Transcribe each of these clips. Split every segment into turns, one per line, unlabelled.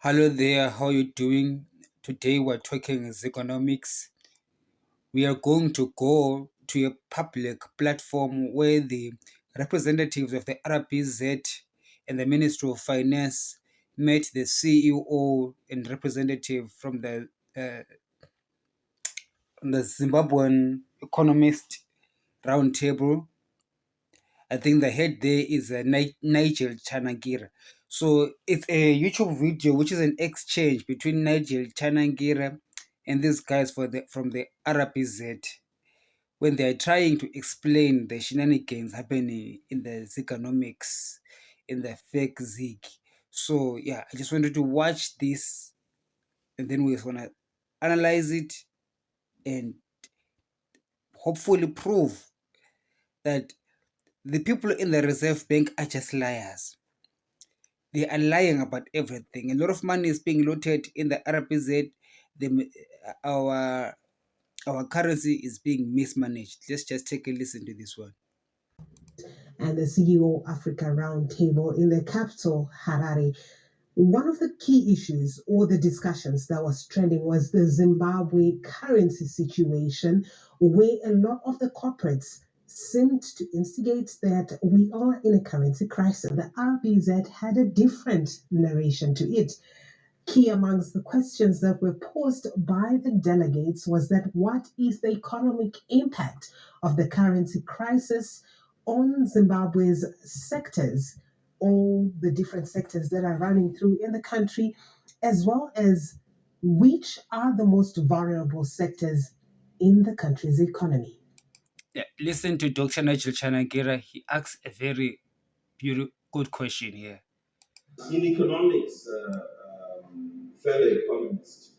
Hello there, how you doing? Today we're talking economics. We are going to go to a public platform where the representatives of the RBZ and the Ministry of Finance met the CEO and representative uh, from the Zimbabwean Economist Roundtable. I think the head there is Nigel Chanangira. So it's a YouTube video which is an exchange between Nigel Chanangira and these guys from the RBZ when they are trying to explain the shenanigans happening in the economics, in the fake Zig. So yeah, I just wanted to watch this and then we're gonna analyze it and hopefully prove that the people in the Reserve Bank are just liars. They are lying about everything. A lot of money is being looted in the RBZ. Our currency is being mismanaged. Let's just take a listen to this one.
And the CEO Africa Roundtable in the capital, Harare. One of the key issues or the discussions that was trending was the Zimbabwe currency situation, where a lot of the corporates seemed to instigate that we are in a currency crisis. The RBZ had a different narration to it. Key amongst the questions that were posed by the delegates was that what is the economic impact of the currency crisis on Zimbabwe's sectors, all the different sectors that are running through in the country, as well as which are the most vulnerable sectors in the country's economy.
Yeah, listen to Dr. Nigel Chanangira. He asks a very beautiful, good question here.
In economics, fellow economists,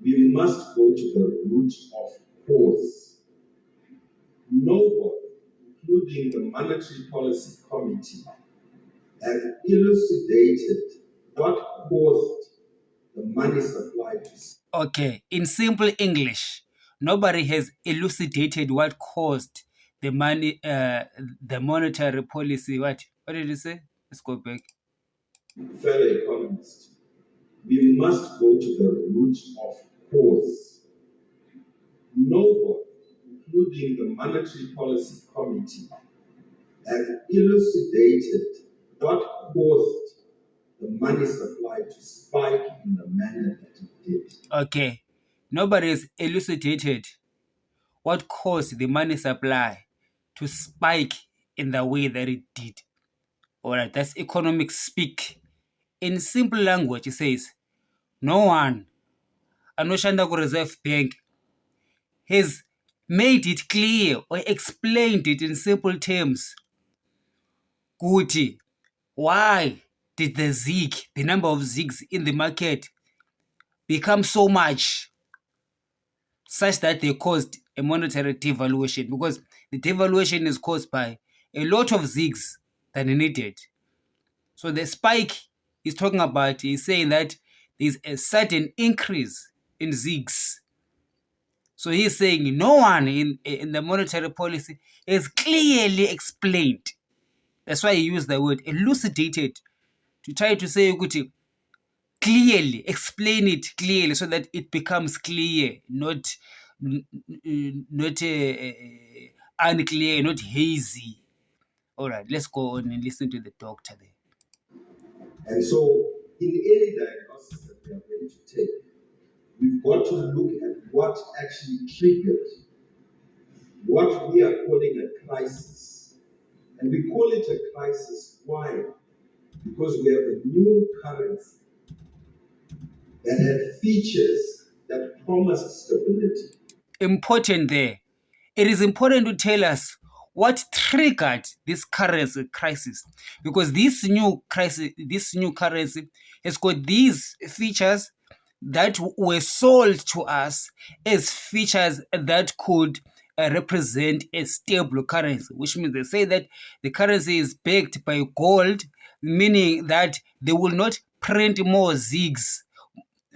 we must go to the root of cause. No one, including the Monetary Policy Committee, have elucidated what caused the money supply to.
Okay, in simple English, nobody has elucidated what caused the monetary policy. What did you say? Let's go back.
Fellow economists, we must go to the root of cause. No one, including the Monetary Policy Committee, have elucidated what caused the money supply to spike in the manner that it did.
Okay, nobody has elucidated what caused the money supply to spike in the way that it did. All right, that's economic speak. In simple language, it says, no one, anoshanda ku Reserve Bank, has made it clear or explained it in simple terms. Kuti, why did the zig, the number of zigs in the market, become so much such that they caused a monetary devaluation? Because the devaluation is caused by a lot of zigs than needed. So the spike he's talking about, he's saying that there's a certain increase in zigs. So he's saying no one in the monetary policy is clearly explained. That's why he used the word elucidated to try to say clearly, explain it clearly so that it becomes clear, not unclear, not hazy. All right, let's go on and listen to the doctor there.
And so, in any diagnosis that we are going to take, we've got to look at what actually triggered what we are calling a crisis. And we call it a crisis. Why? Because we have a new currency that had features that promised stability.
Important there. It is important to tell us what triggered this currency crisis, because this new currency has got these features that were sold to us as features that could represent a stable currency, which means they say that the currency is backed by gold, meaning that they will not print more zigs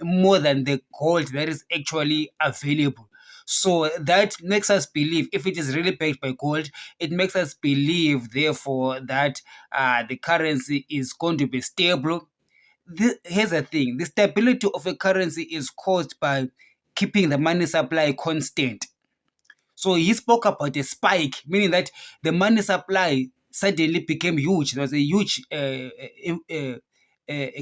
more than the gold that is actually available. So that makes us believe, if it is really backed by gold, it makes us believe, therefore, that the currency is going to be stable. here's the thing: the stability of a currency is caused by keeping the money supply constant. So he spoke about a spike, meaning that the money supply suddenly became huge. There was a huge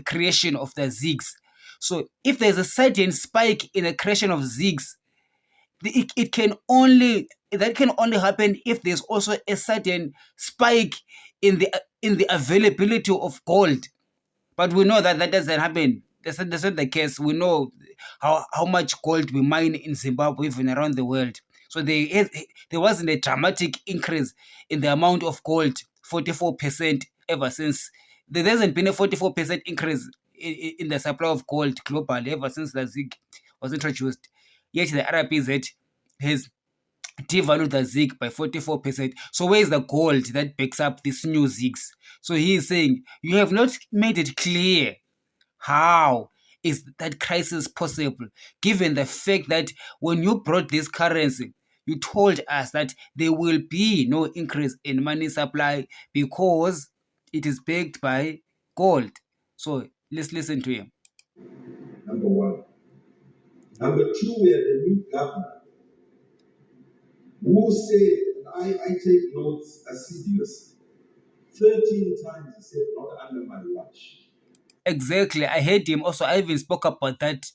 creation of the zigs. So if there's a sudden spike in the creation of zigs, it can only that can only happen if there's also a sudden spike in the availability of gold. But we know that that doesn't happen. That's not the case. We know how much gold we mine in Zimbabwe, even around the world. So there wasn't a dramatic increase in the amount of gold, 44% ever since. There hasn't been a 44% increase in the supply of gold globally ever since the ZiG was introduced. Yet the RBZ has devalued the ZiG by 44%. So where is the gold that backs up these new ZiGs? So he is saying, you have not made it clear how is that crisis possible, given the fact that when you brought this currency, you told us that there will be no increase in money supply because it is backed by gold. So let's listen to him.
Number one. Number two, we have the new government who said, and I take notes assiduously, 13 times he said, not under my watch.
Exactly. I heard him also. I even spoke about that.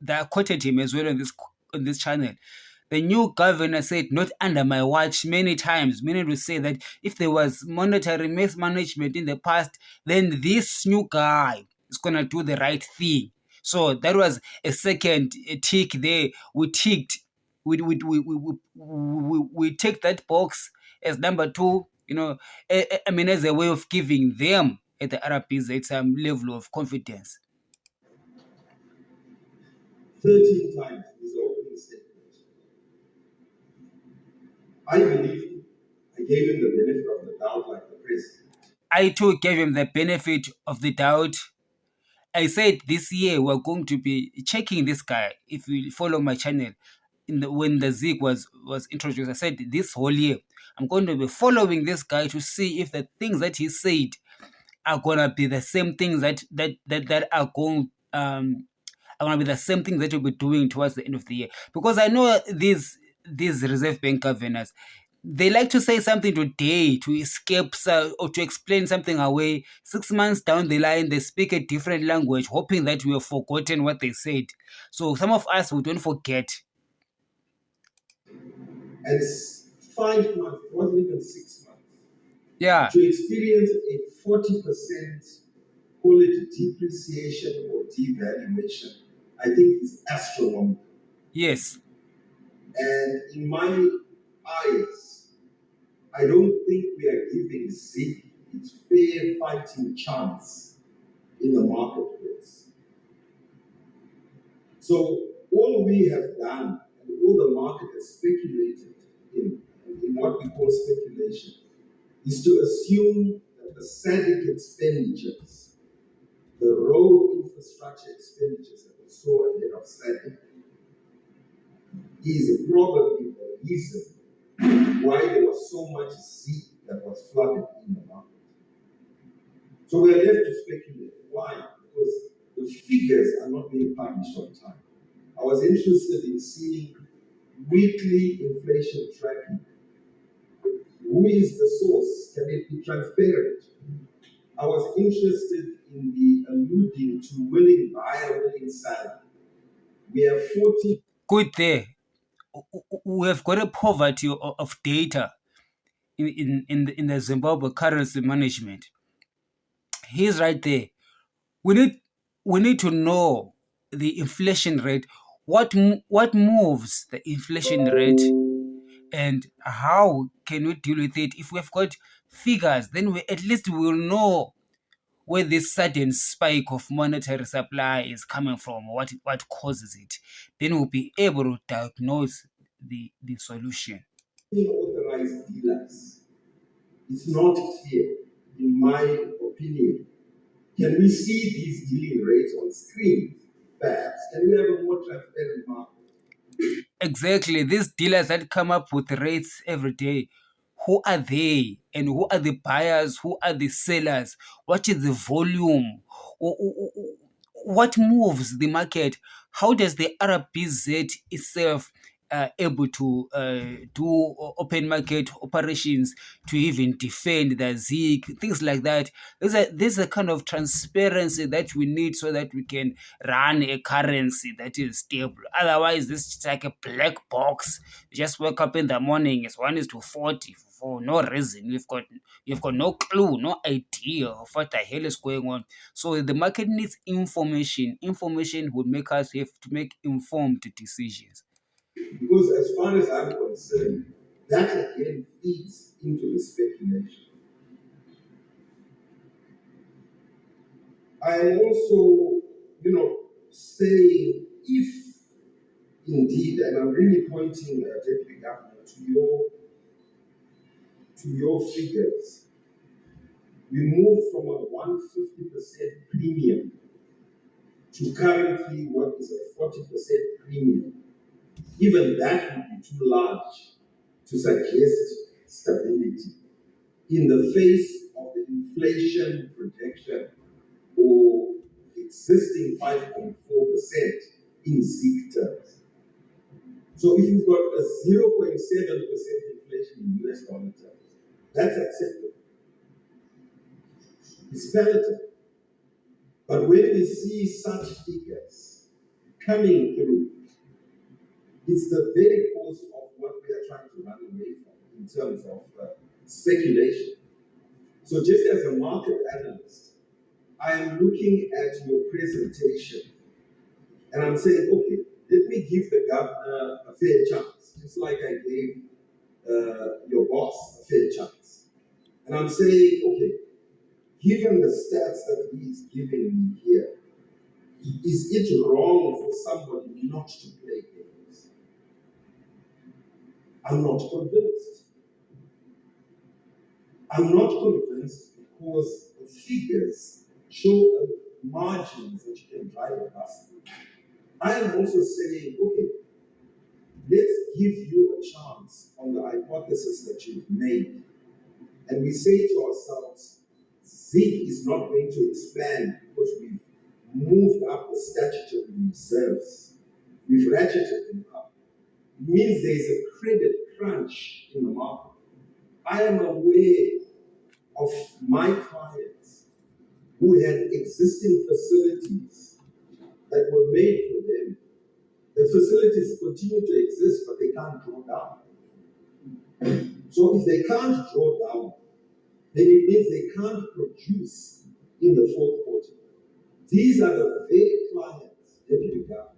I quoted him as well on this channel. The new governor said, not under my watch, many times, meaning to say that if there was monetary mismanagement in the past, then this new guy is going to do the right thing. So that was a second tick there. We ticked. We take that box as number two, I mean, as a way of giving them at the RBZ some level of confidence.
13 times in his opening statement. I believe him. I gave him the benefit of the doubt like the president.
I too gave him the benefit of the doubt. I said this year we're going to be checking this guy. If you follow my channel, when the ZiG was introduced, I said this whole year I'm going to be following this guy to see if the things that he said are gonna be the same things that are gonna be the same things that you'll be doing towards the end of the year. Because I know these Reserve Bank governors, they like to say something today to escape or to explain something away. 6 months down the line, they speak a different language, hoping that we have forgotten what they said. So some of us, we don't forget.
And 5 months, it wasn't even 6 months,
Yeah.
to experience a 40% call it depreciation or devaluation, I think is astronomical.
Yes.
And in my eyes, I don't think we are giving ZiG its fair fighting chance in the marketplace. So all we have done, and all the market has speculated in what we call speculation, is to assume that the SADC expenditures, the road infrastructure expenditures that we saw ahead of SADC, is probably the reason why there was so much ZiG that was flooded in the market. So we are left to speculate. Why? Because the figures are not being published on time. I was interested in seeing weekly inflation tracking. Who is the source? Can it be transparent? I was interested in the alluding to willing buyer, willing seller. We have 40.
Good there. We have got a poverty of data in the Zimbabwe currency management. He's right there. We need to know the inflation rate. What moves the inflation rate, and how can we deal with it? If we've got figures, then we at least will know where this sudden spike of monetary supply is coming from, what causes it. Then we'll be able to diagnose the solution.
Authorized dealers. It's not clear, in my opinion. Can we see these dealing rates on screen? Perhaps. Can we have a more transparent market?
Exactly. These dealers that come up with rates every day, who are they and who are the buyers, who are the sellers, what is the volume, what moves the market, how does the RBZ itself able to do open market operations to even defend the ZIG, things like that. There's a kind of transparency that we need so that we can run a currency that is stable. Otherwise, this is like a black box. You just wake up in the morning, it's 1:40 for no reason. You've got no clue, no idea of what the hell is going on. So the market needs information. Information will make us have to make informed decisions.
Because as far as I'm concerned, that again feeds into the speculation. I also, say if indeed, and I'm really pointing, Deputy Governor, to your figures, we move from a 150% premium to currently what is a 40% premium. Even that would be too large to suggest stability in the face of the inflation projection or existing 5.4% in ZIG terms. So if you've got a 0.7% inflation in US dollar terms, that's acceptable. It's palatable. But when we see such figures coming through, it's the very cause of what we are trying to run away from in terms of speculation. So just as a market analyst, I am looking at your presentation and I'm saying, okay, let me give the governor a fair chance, just like I gave your boss a fair chance. And I'm saying, okay, given the stats that he's giving me here, is it wrong for somebody not to play games? I'm not convinced. I'm not convinced because the figures show margins that you can drive a bus through. I am also saying, okay, let's give you a chance on the hypothesis that you've made. And we say to ourselves, ZIG is not going to expand because we've moved up the statutory reserves. We've ratcheted them up. It means there's a credit crunch in the market. I am aware of my clients who had existing facilities that were made for them. The facilities continue to exist, but they can't draw down. So if they can't draw down, then it means they can't produce in the fourth quarter. These are the very clients, Deputy Governor,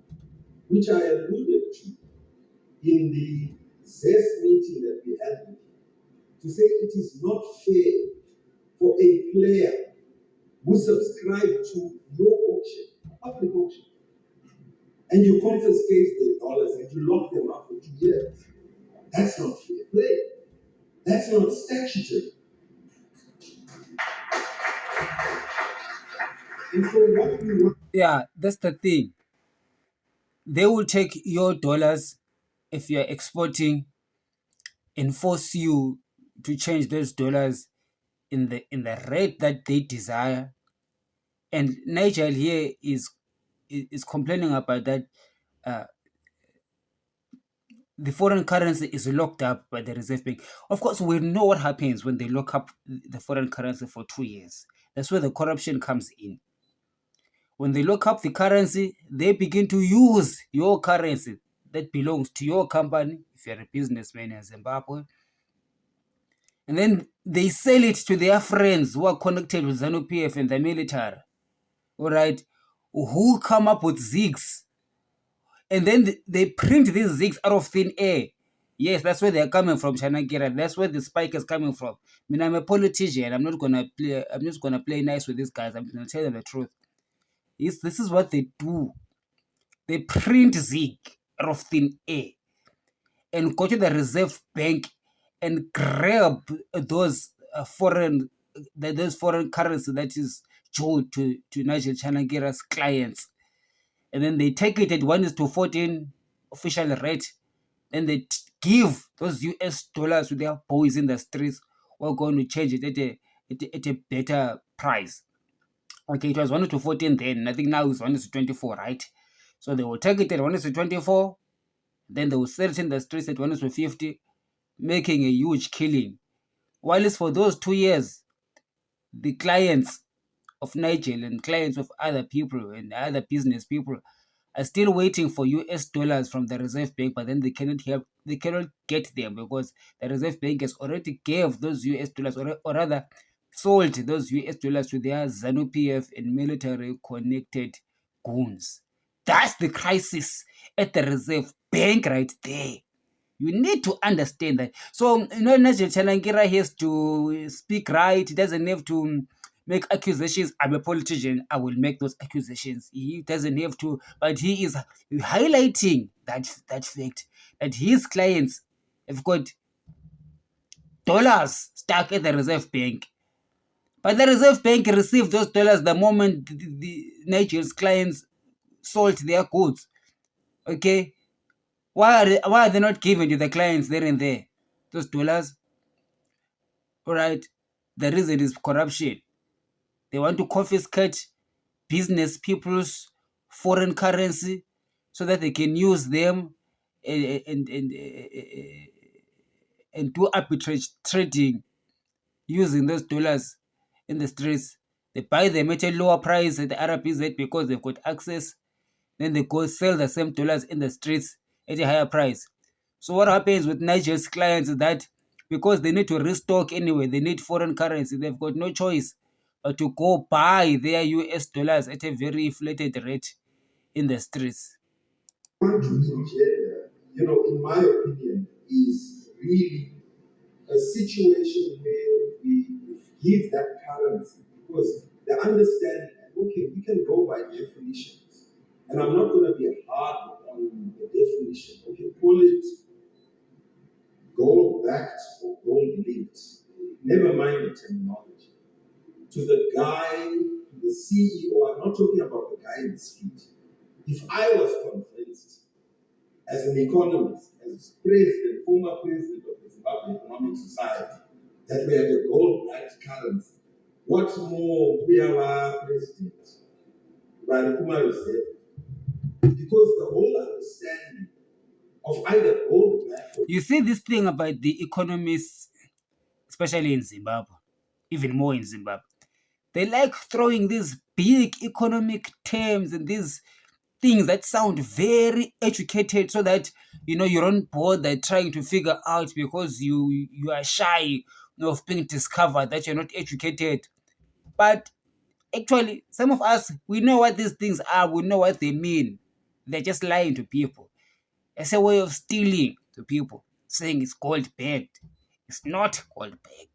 which I alluded to in the ZES meeting that we had with you, to say it is not fair for a player who subscribed to your auction, public auction, and you confiscate the dollars and you lock them up for 2 years. That's not fair play. That's not statutory. And so what we want.
Yeah, that's the thing. They will take your dollars if you're exporting and force you to change those dollars in the rate that they desire. And Nigel here is complaining about that. The foreign currency is locked up by the Reserve Bank. Of course, we know what happens when they lock up the foreign currency for 2 years. That's where the corruption comes in. When they lock up the currency, they begin to use your currency that belongs to your company, if you're a businessman in Zimbabwe. And then they sell it to their friends who are connected with ZANU-PF and the military, all right, who come up with ZIGs. And then they print these ZIGs out of thin air. Yes, that's where they're coming from, Chanangira. That's where the spike is coming from. I mean, I'm a politician. I'm just gonna play nice with these guys. I'm gonna tell them the truth. This is what they do. They print ZIG out of thin air and go to the Reserve Bank and grab those foreign currency that is due to Nigel Chanangira's clients. And then they take it at 1:14 official rate. Then they give those US dollars to their boys in the streets who are going to change it at a better price. Okay, it was 1 to 14 then. I think now it's 1 to 24, right? So they will take it at 1 to 24, then they will sell it in the streets at 1 to 50, making a huge killing. While it's for those 2 years, the clients of Nigel and clients of other people and other business people are still waiting for US dollars from the Reserve Bank, but then they cannot get them because the Reserve Bank has already gave those US dollars, or rather sold those US dollars to their ZANU-PF and military connected goons. That's the crisis at the Reserve Bank right there. You need to understand that. So, Nigel Chanangira has to speak right. He doesn't have to make accusations. I'm a politician. I will make those accusations. He doesn't have to, but he is highlighting that fact that his clients have got dollars stuck at the Reserve Bank. But the Reserve Bank received those dollars the moment the Nigel's clients sold their goods. Okay? Why are they not given to the clients there and there? Those dollars? Alright. The reason is corruption. They want to confiscate business people's foreign currency so that they can use them and do arbitrage trading using those dollars in the streets. They buy them at a lower price at the RBZ because they've got access. Then they go sell the same dollars in the streets at a higher price. So what happens with Nigel's clients is that because they need to restock anyway, they need foreign currency, they've got no choice but to go buy their US dollars at a very inflated rate in the streets.
In my opinion, is really a situation where we give that currency because the understanding, okay, we can go by definitions, and I'm not going to be hard on the definition. Okay, call it gold backed or gold linked. Never mind the terminology. To the guy, to the CEO, I'm not talking about the guy in the street. If I was convinced as an economist, as president, former president of the Zimbabwe Economic Society, that we had a gold-backed currency, what more we are our president? Because the whole understanding of either gold-backed.
You see this thing about the economists, especially in Zimbabwe, even more in Zimbabwe. They like throwing these big economic terms and these things that sound very educated so that you don't bother trying to figure out because you are shy of being discovered that you're not educated. But actually, some of us, we know what these things are, we know what they mean. They're just lying to people. It's a way of stealing to people, saying it's gold backed. It's not gold backed.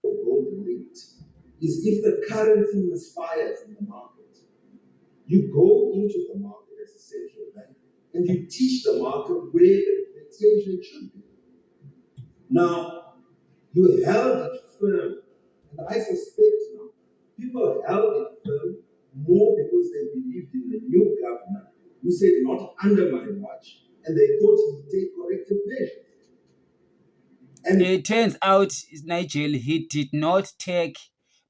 Gold linked is if the currency misfires in the market. You go into the market as a central bank and you teach the market where the exchange should be. Now, you held it firm, and I suspect now people held it firm more because they believed in the new government who said not under my watch, and they thought he would take corrective measures.
And it turns out, Nigel, he did not take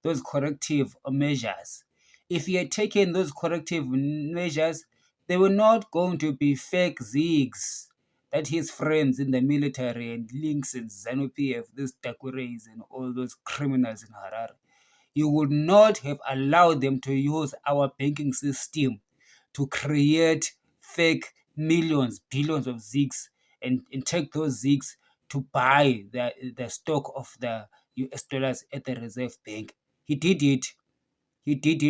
those corrective measures. If he had taken those corrective measures, they were not going to be fake zigs that his friends in the military and links in ZANU-PF, these Takureis and all those criminals in Harare, he would not have allowed them to use our banking system to create fake millions, billions of zigs and take those zigs to buy the stock of the US dollars at the Reserve Bank. He did it.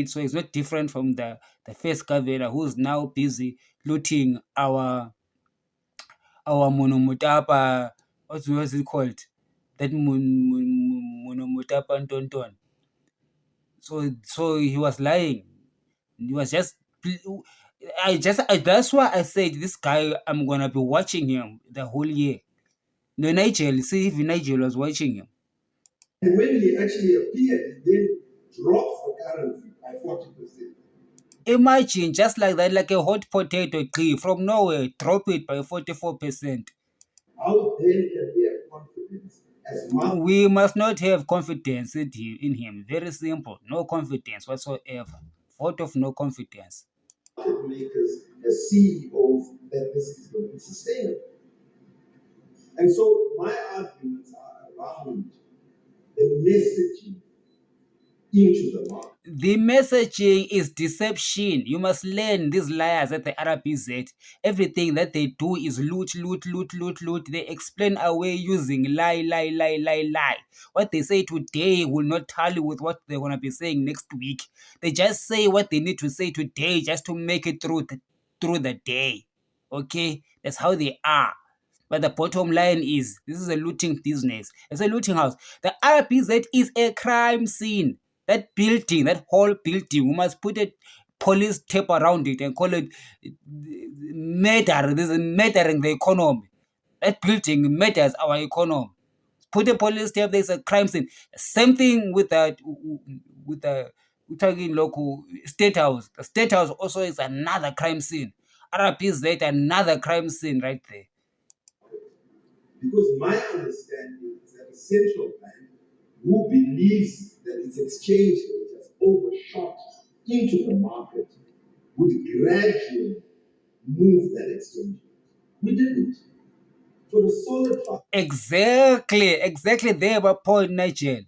So it's not different from the first governor who's now busy looting our monomotapa. What's it called? That monomotapa tonton. So he was lying. He was just. That's why I said this guy. I'm gonna be watching him the whole year. No, Nigel. See if Nigel was watching him.
And when he actually appeared, he then dropped the currency by 40%.
Imagine just like that, like a hot potato tree from nowhere, drop it by 44%.
How then can we have confidence as market
We must not have confidence in him. Very simple. No confidence whatsoever. Vote of no confidence.
makers, as CEOs, that this is going to be sustainable? And so my arguments are around the messaging into the market.
The messaging is deception. You must learn these liars at the RBZ. Everything that they do is loot, loot, loot, loot, loot. They explain away using lie, lie, lie, lie, lie. What they say today will not tally with what they're going to be saying next week. They just say what they need to say today just to make it through the day. Okay? That's how they are. But the bottom line is, this is a looting business. It's a looting house. The RBZ is a crime scene. That building, that whole building, we must put a police tape around it and call it murder. This is murdering the economy. That building murders our economy. Put a police tape, there's a crime scene. Same thing with the we're talking local state house. The state house also is another crime scene. RBZ, another crime scene right there.
Because my understanding is that the central bank, who believes that its exchange rate has overshot into the market, would gradually move that exchange rate. We didn't. For the solid fact.
Exactly there, my point, Nigel.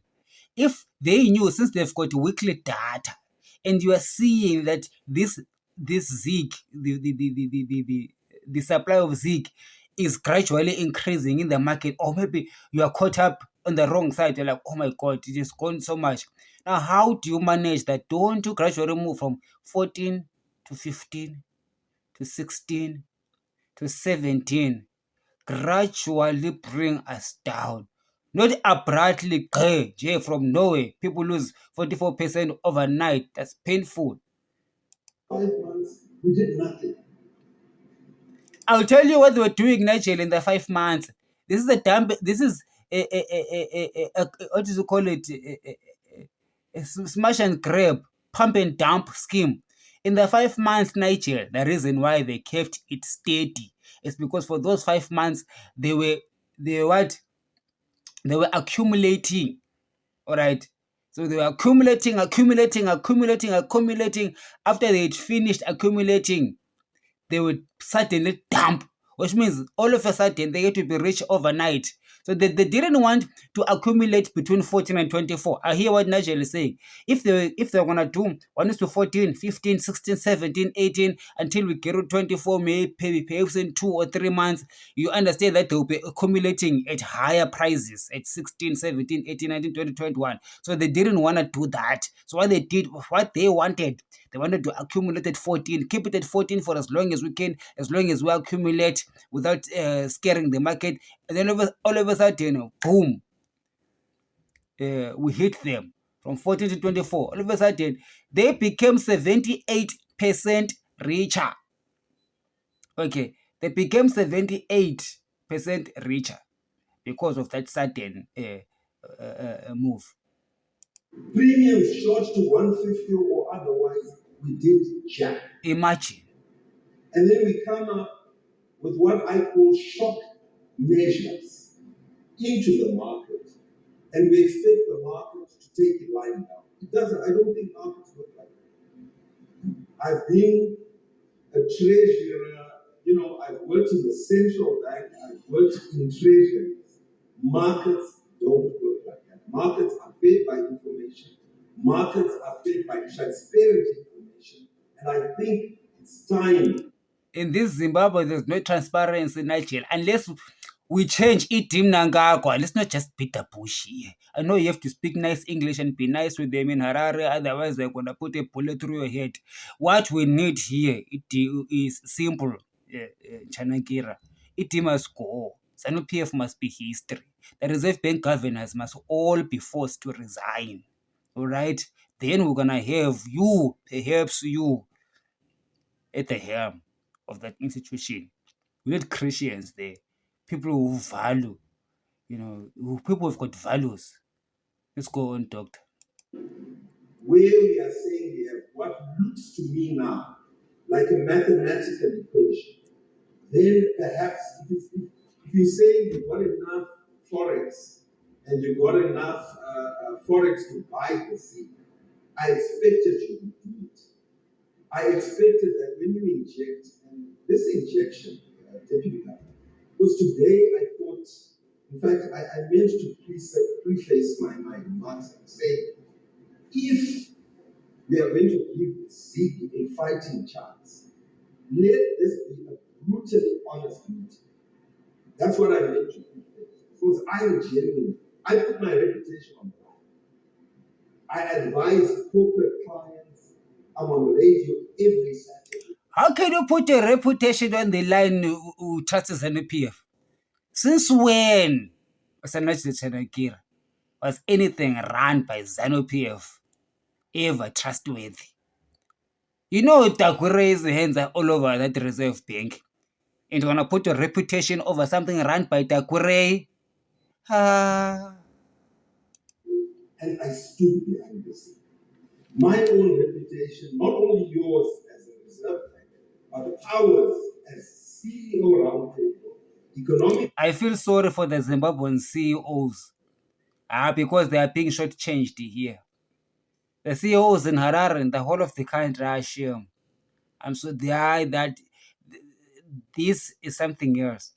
If they knew, since they've got weekly data, and you are seeing that this Zig, the supply of Zig is gradually increasing in the market, or maybe you are caught up on the wrong side, you're like, oh my God, it is gone so much. Now, how do you manage that? Don't you gradually move from 14 to 15 to 16 to 17? Gradually bring us down. Not abruptly, from nowhere. People lose 44% overnight. That's painful.
5 months, we did nothing.
I'll tell you what they were doing, Nigel, in the 5 months. This is this is what do you call it? A smash and grab, pump and dump scheme. In the 5 months, Nigel, the reason why they kept it steady is because for those 5 months, they were accumulating. All right. So they were accumulating. After they had finished accumulating, they would suddenly dump, which means all of a sudden they get to be rich overnight. So they didn't want to accumulate between 14 and 24. I hear what Nigel is saying. If they're going to do 1 is to 14, 15, 16, 17, 18, until we get to 24, maybe perhaps in 2 or 3 months, you understand that they'll be accumulating at higher prices at 16, 17, 18, 19, 20, 21. So they didn't want to do that. So what they wanted to accumulate at 14, keep it at 14 for as long as we can, as long as we accumulate without scaring the market. And then all of a sudden, boom, we hit them from 14 to 24. All of a sudden, they became 78% richer. Okay, they became 78% richer because of that sudden move.
Premiums shot to 150 or otherwise, we did jack.
Imagine.
And then we come up with what I call shock measures into the market. And we expect the market to take it lying down. It doesn't. I don't think markets work like that. I've been a treasurer, I've worked in the central bank, I've worked in treasuries. Markets don't work like that. Markets are fed by information. Markets are fed by transparent information. And I think it's time.
In this Zimbabwe, there's no transparency, Nigel, unless we change idim nangagwa. Let's not just beat the bush here. I know you have to speak nice English and be nice with them in Harare, otherwise they're going to put a bullet through your head. What we need here is simple, Chanangira. It must go. ZANU-PF must be history. The Reserve Bank governors must all be forced to resign. All right? Then we're going to have you, perhaps you, at the helm of that institution. We need Christians there, people who value, people who've got values. Let's go on, Doctor.
Where we are saying we have what looks to me now like a mathematical equation, then perhaps if if you say you've got enough forex and you've got enough forex to buy the seed, I expected you to do it. I expected that when you inject, and this injection, Deputy Governor, because today I thought, in fact, I meant to preface my remarks and say, if we are going to give Zig a fighting chance, let this be a brutally honest meeting. That's what I meant to preface. Because I am genuine. I put my reputation on the line. I advise corporate clients. I'm on radio every Saturday.
How can you put your reputation on the line who trusts ZANU-PF? Since when, Mr. Nigel Chanangira, was anything run by ZANU-PF ever trustworthy? You know Takure's hands are all over that Reserve Bank. And you're going to put your reputation over something run by Takure?
And I stood behind this. My own reputation, not only yours as a Reserve Bank, but ours as CEO Roundtable, economic.
I feel sorry for the Zimbabwean CEOs because they are being shortchanged here. The CEOs in Harare and the whole of the country are ashamed. I'm so that this is something else.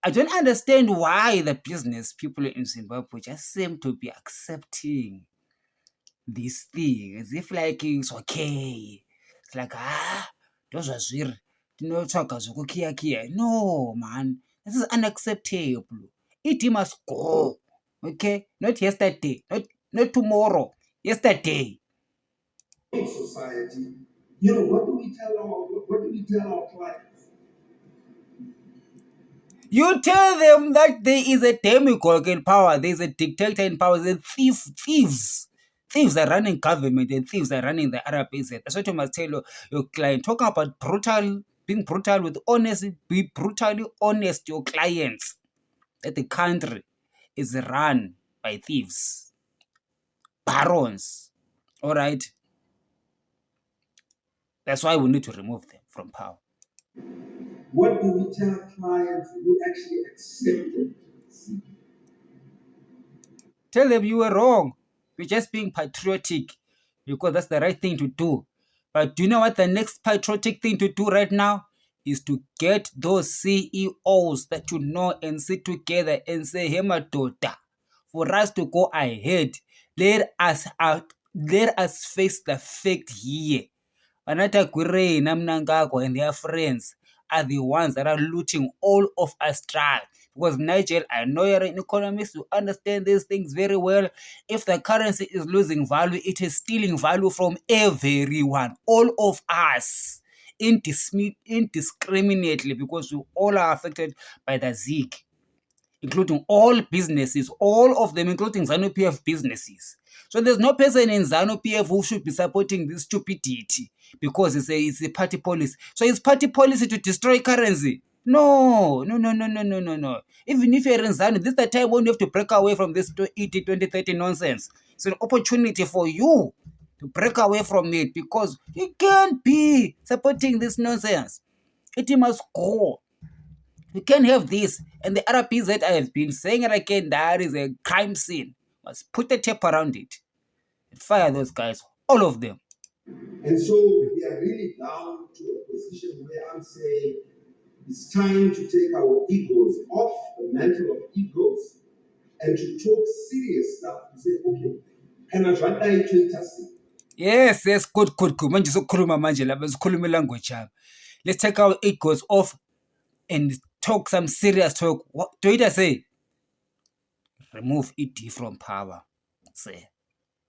I don't understand why the business people in Zimbabwe just seem to be accepting this thing as if like it's okay. It's like, those are zero. No, man. This is unacceptable. It must go. Okay? Not yesterday. Not tomorrow. Yesterday.
Society, you know, what do we tell our clients?
You tell them that there is a demagogue in power, there is a dictator in power, there's thieves. Thieves are running government and thieves are running the RBZ. That's what you must tell your client. Talking about being brutal with honesty, be brutally honest to your clients. That the country is run by thieves, barons. All right? That's why we need to remove them from power.
What do we tell clients who actually accepted?
Tell them you were wrong. You're just being patriotic because that's the right thing to do. But do you know what the next patriotic thing to do right now is to get those CEOs that you know and sit together and say, hey, Madota, for us to go ahead, let us face the fact here. Anata Gure, Namnangago, and their friends are the ones that are looting all of us dry. Because Nigel, I know you're an economist, you understand these things very well. If the currency is losing value, it is stealing value from everyone, all of us, indiscriminately, because we all are affected by the ZIG, including all businesses, all of them, including ZANU-PF businesses. So there's no person in ZANU-PF who should be supporting this stupidity because it's a party policy. So it's party policy to destroy currency. No. Even if you're in ZANU, this is the time when you have to break away from this 2030 nonsense. It's an opportunity for you to break away from it because you can't be supporting this nonsense. It must go. You can't have this. And the RBZ, I have been saying it again, that is a crime scene. Must put a tape around it and fire those guys, all of them.
And so we are really down to a position where I'm saying it's time to take our egos off the mantle of egos and to talk serious stuff and say, okay, can I try to
Yes, good. Manje sokhuluma manje lapha sikhuluma language yabo. Let's take our egos off and talk some serious talk. What do I say? Remove ED from power. Say,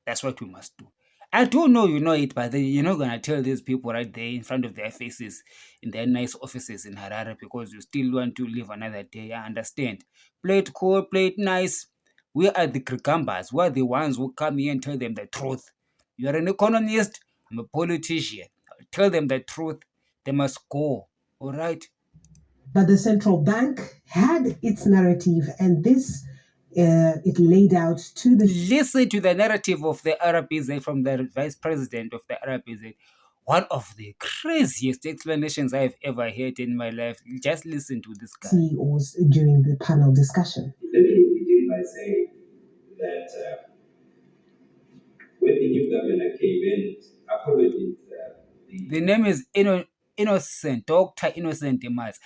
that's what we must do. I do know you know it, but then you're not going to tell these people right there in front of their faces in their nice offices in Harare because you still want to live another day. I understand. Play it cool, play it nice. We are the cucumbers. We are the ones who come here and tell them the truth. You are an economist. I'm a politician. I'll tell them the truth. They must go. All right?
But the central bank had its narrative, and this it laid out to the...
Listen to the narrative of the RBZ from the vice president of the RBZ. one of the craziest explanations I've ever heard in my life. Just listen to this guy.
CEOs during the panel discussion.
Let me begin by saying that when the new governor came in, apologies.
The name is Innocent, Dr. Innocent Emas.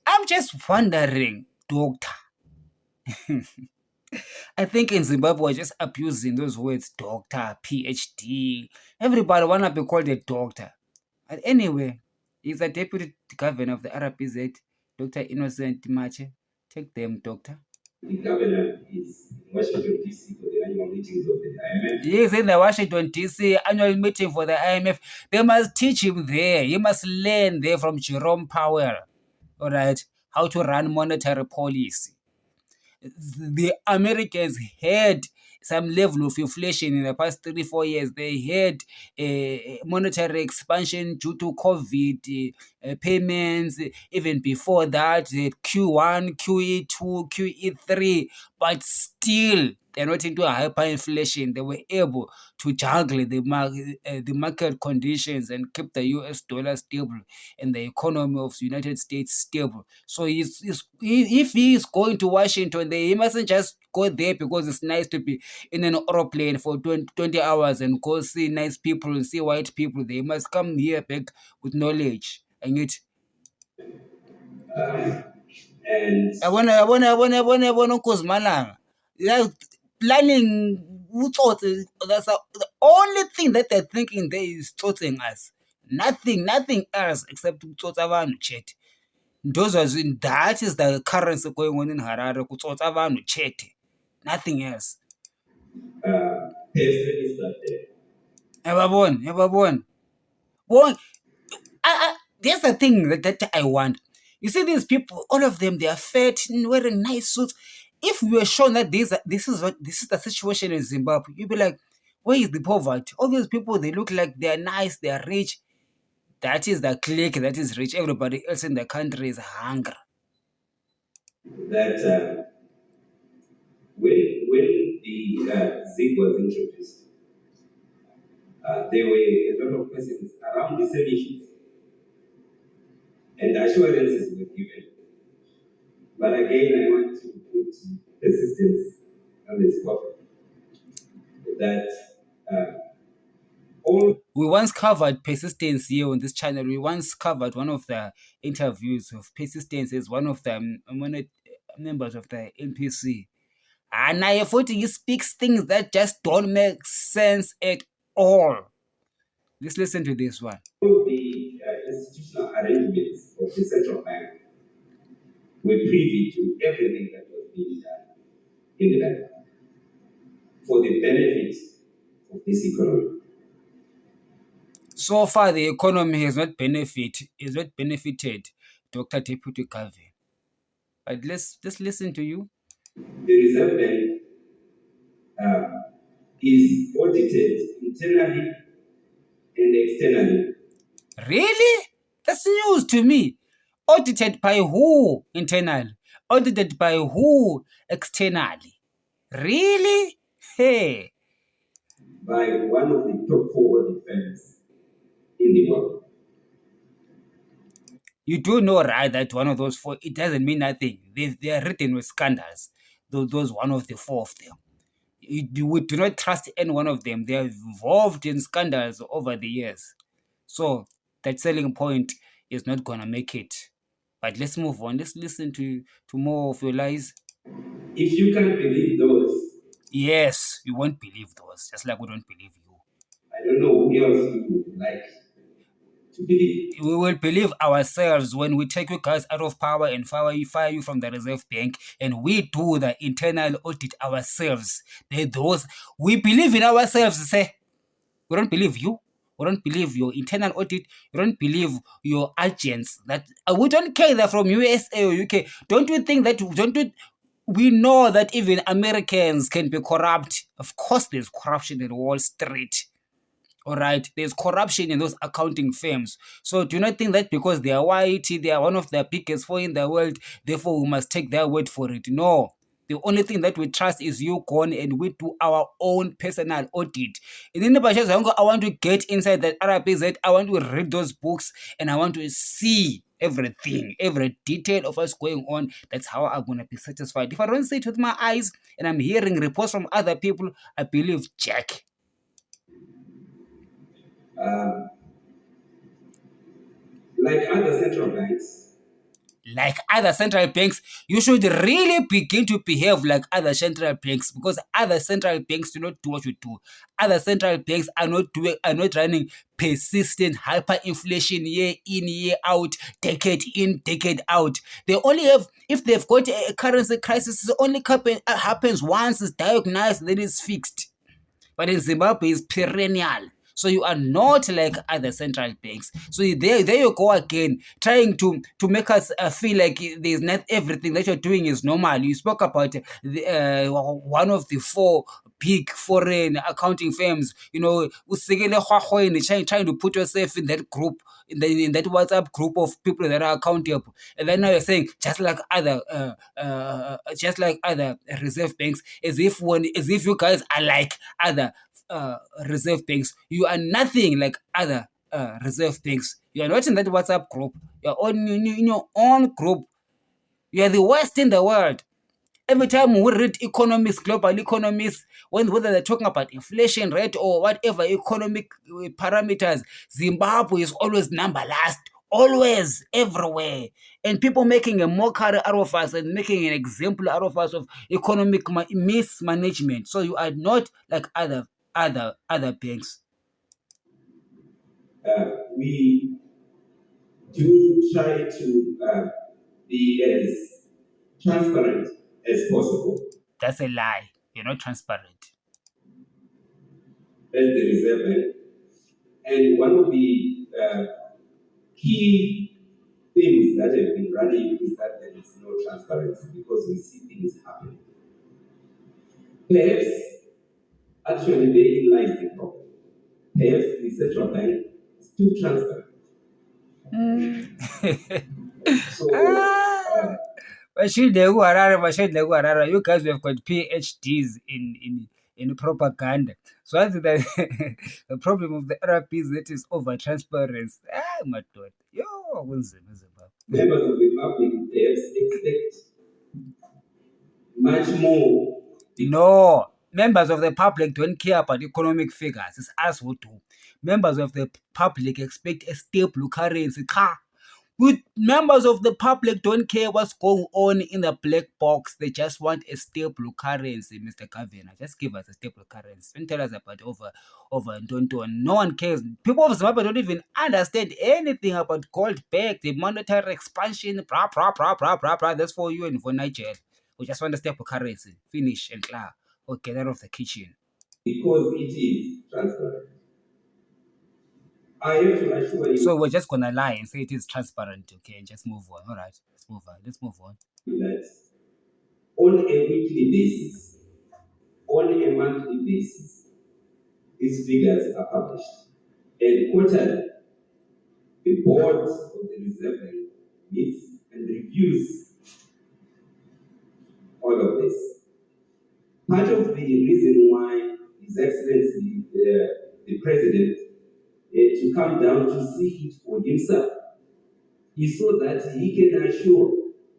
I'm just wondering, Doctor. I think in Zimbabwe we're just abusing those words, doctor, PhD. Everybody wanna be called a doctor. But anyway, he's the deputy governor of the RBZ, Dr. Innocent Mache. Take them, doctor.
The governor is in Washington, D.C. for the annual meetings of the IMF.
He is in the Washington, D.C. annual meeting for the IMF. They must teach him there. He must learn there from Jerome Powell, all right, how to run monetary policy. The Americans had some level of inflation in the past 3-4 years. They had monetary expansion due to COVID payments. Even before that, they had Q1, QE2, QE3, but still they're not into a hyperinflation. They were able to juggle the market conditions and keep the US dollar stable and the economy of the United States stable. So if he is going to Washington, he mustn't just go there because it's nice to be in an aeroplane for 20 hours and go see nice people and see white people. They must come here back with knowledge. And it.
And
I wanna Kuzmalanga. Planning that's the only thing that they're thinking there is toting us. Nothing else except kutsotsa vanhu chete. That is the currency going on in Harare, kutsotsa vanhu chete. Nothing else. Yababona. There's the thing that I want. You see these people, all of them, they are fat, wearing nice suits. If we were shown that this is the situation in Zimbabwe, you'd be like, where is the poverty? All these people, they look like they are nice, they are rich. That is the clique that is rich. Everybody else in the country is hungry.
That when the ZIG was introduced, there were a lot of questions around the same issues, and assurances were given. But again, I want to put persistence on the spot. That
we once covered persistence here on this channel. We once covered one of the interviews of persistence as one of the members of the NPC. And I thought he speaks things that just don't make sense at all. Let's listen to this one.
All the institutional arrangements of the central bank were privy to everything that was being done in the bank for the benefit of this economy.
So far, the economy has not benefited Dr. Deputy Governor. But let's listen to you.
The Reserve Bank is audited internally and externally.
Really? That's news to me. Audited by who internally? Audited by who externally? Really? Hey.
By one of the top 4 audit firms in the world.
You do know, right, that one of those 4, it doesn't mean nothing. They are written with scandals. Those one of the 4 of them. We do not trust any one of them. They are involved in scandals over the years. So that selling point is not going to make it. But let's move on. Let's listen to more of your lies.
If you can't believe those.
Yes, you won't believe those, just like we don't believe you.
I don't know who else you would like to believe.
We will believe ourselves when we take you guys out of power and fire you from the Reserve Bank, and we do the internal audit ourselves. We believe in ourselves, say. We don't believe you. We don't believe your internal audit. We don't believe your agents. That we don't care that from USA or UK. Don't we think that? We know that even Americans can be corrupt. Of course, there's corruption in Wall Street. All right, there's corruption in those accounting firms. So do not think that because they are white, they are one of the biggest 4 in the world, therefore we must take their word for it. No, The only thing that we trust is you gone, and we do our own personal audit. And then I want to get inside that RBZ, I want to read those books, and I want to see everything, every detail of what's going on. That's how I'm going to be satisfied. If I don't see it with my eyes and I'm hearing reports from other people, I believe Jack.
Like other central banks,
you should really begin to behave like other central banks, because other central banks do not do what you do. Other central banks are not running persistent hyperinflation year in, year out, decade in, decade out. They only have, if they've got a currency crisis, it only happens once, it's diagnosed, then it's fixed. But in Zimbabwe, it's perennial. So you are not like other central banks. So there you go again, trying to make us feel like there's not everything that you're doing is normal. You spoke about one of the 4 big foreign accounting firms, trying to put yourself in that group, in that WhatsApp group of people that are accountable. And then now you're saying just like other reserve banks, as if you guys are like other reserve banks. You are nothing like other reserve banks. You are not in that WhatsApp group. You are in your own group. You are the worst in the world. Every time we read economists, global economists, whether they're talking about inflation rate or whatever economic parameters, Zimbabwe is always number last. Always, everywhere. And people making a mockery out of us and making an example out of us of economic mismanagement. So you are not like other banks.
we do try to be as transparent as possible.
That's a lie. You're not transparent.
As the Reserve Bank. And one of the key things that have been running is that there is no transparency because we see things happening. Perhaps, actually, therein lies the problem. Perhaps the central bank is too transparent. So,
you guys have got PhDs in propaganda. So I think that the problem of the RBZ is over transparency. My God.
Members of the public perhaps expect much more.
No, members of the public don't care about economic figures. It's us who do. Members of the public expect a stable currency. Members of the public don't care what's going on in the black box. They just want a stable currency, Mr. Governor. Just give us a stable currency. Don't tell us about over and don't. No one cares. People of Zimbabwe don't even understand anything about gold back, the monetary expansion, blah. That's for you and for Nigel. We just want a stable currency. Finish and clear. Or get out of the kitchen.
Because it is transparent. I have to assure you.
So we're just gonna lie and say it is transparent, okay? And just move on. All right, let's move on.
That on a weekly basis, on a monthly basis, these figures are published. And quarterly, the board of the Reserve Bank meets and reviews all of this. Part of the reason why His Excellency, the President, to come down to see it for himself, is so that he can assure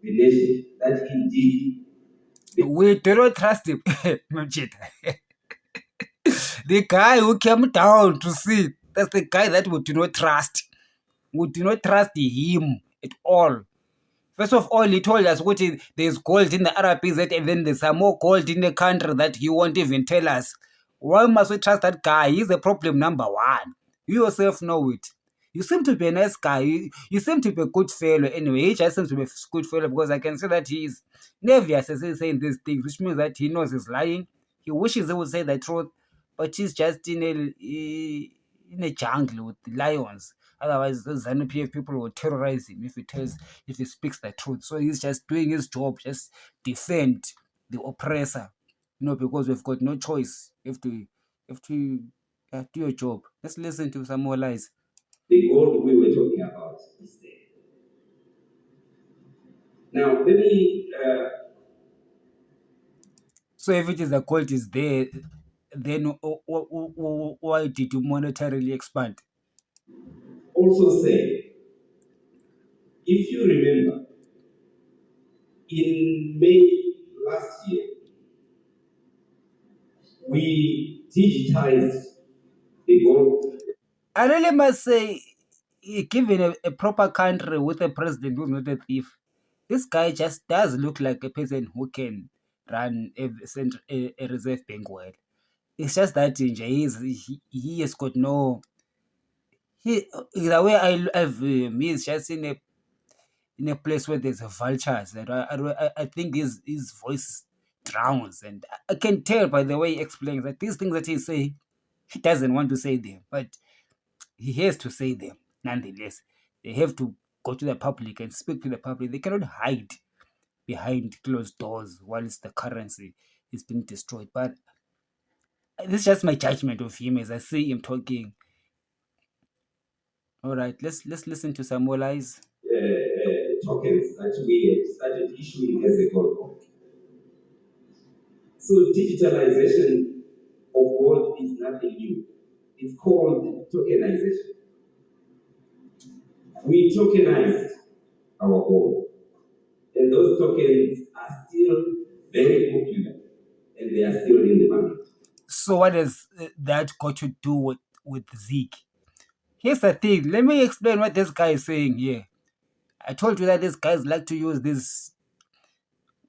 the nation that indeed
we do not trust him. The guy who came down to see, that's the guy that we do not trust. We do not trust him at all. First of all, he told us what there's gold in the RBZ, and then there's some more gold in the country that he won't even tell us. Why must we trust that guy? He's the problem number one. You yourself know it. You seem to be a nice guy. You seem to be a good fellow. Anyway, he just seems to be a good fellow because I can see that he is nervous as he's saying these things, which means that he knows he's lying. He wishes he would say the truth, but he's just in a jungle with the lions. Otherwise, the ZANU-PF people will terrorize him if he speaks the truth. So he's just doing his job, just defend the oppressor. Because we've got no choice. You have to do your job. Let's listen to some more lies.
The gold we were talking about is there. Now, let me
So if it is the gold is there, then why did you monetarily expand?
Also say, if you remember, in May last year, we digitized the gold.
I really must say, given a proper country with a president who's not a thief, this guy just does look like a person who can run a reserve bank well. It's just that he has got no. He the way I've me is just in a place where there's vultures, and I think his voice drowns, and I can tell by the way he explains that these things that he's saying, he doesn't want to say them, but he has to say them nonetheless. They have to go to the public and speak to the public. They cannot hide behind closed doors whilst the currency is being destroyed. But this is just my judgment of him as I see him talking. All right, let's listen to some more lies.
Tokens that we have started issuing as a gold coin. So digitalization of gold is nothing new. It's called tokenization. We tokenized our gold, and those tokens are still very popular, and they are still in the market.
So what has that got to do with Zeke? Here's the thing. Let me explain what this guy is saying here. I told you that these guys like to use this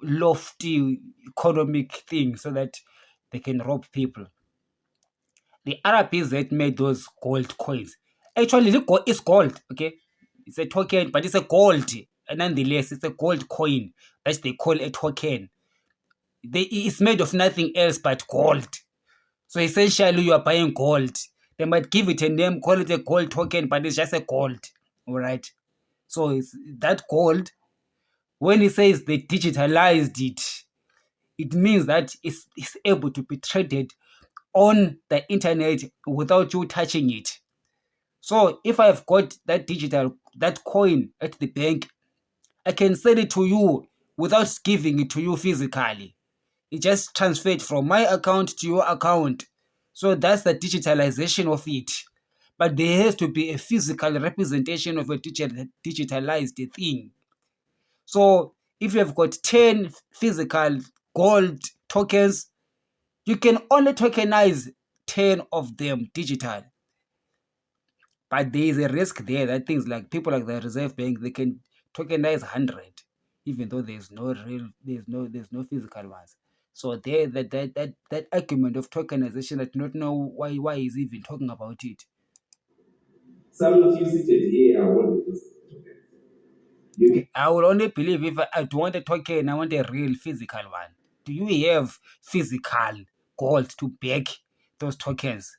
lofty economic thing so that they can rob people. The RBZ made those gold coins. Actually, it's gold, okay? It's a token, but it's a gold. And nonetheless, it's a gold coin that they call a token. It's made of nothing else but gold. So essentially, you are buying gold. They might give it a name, call it a gold token, but it's just a gold. All right. So it's that gold. When he says they digitalized it, it means that it's able to be traded on the internet without you touching it. So if I've got that coin at the bank, I can send it to you without giving it to you physically. It just transferred from my account to your account. So that's the digitalization of it. But there has to be a physical representation of a digitalized thing. So if you have got 10 physical gold tokens, you can only tokenize 10 of them digital. But there is a risk there that things like people like the Reserve Bank, they can tokenize 100, even though there's no physical ones. So there that argument of tokenization, I do not know why he's even talking about it.
Some of you seated here are holding those tokens.
I will only believe if I don't want a token, I want a real physical one. Do you have physical gold to back those tokens?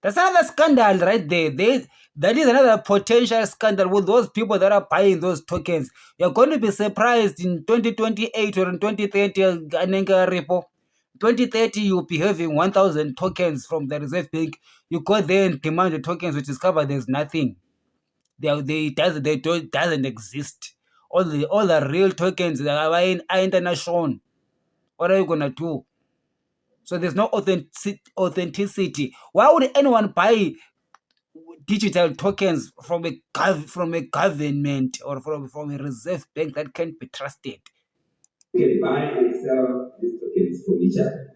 That's another scandal right there. That is another potential scandal with those people that are buying those tokens. You're going to be surprised in 2028 or in 2030, Anenga Repo. 2030, you'll be having 1,000 tokens from the Reserve Bank. You go there and demand the tokens, which discover there's nothing. They doesn't exist. All the real tokens are international. What are you gonna do? So there's no authenticity. Why would anyone buy digital tokens from a government or from a reserve bank that can't be trusted?
You can buy and sell these tokens from each other.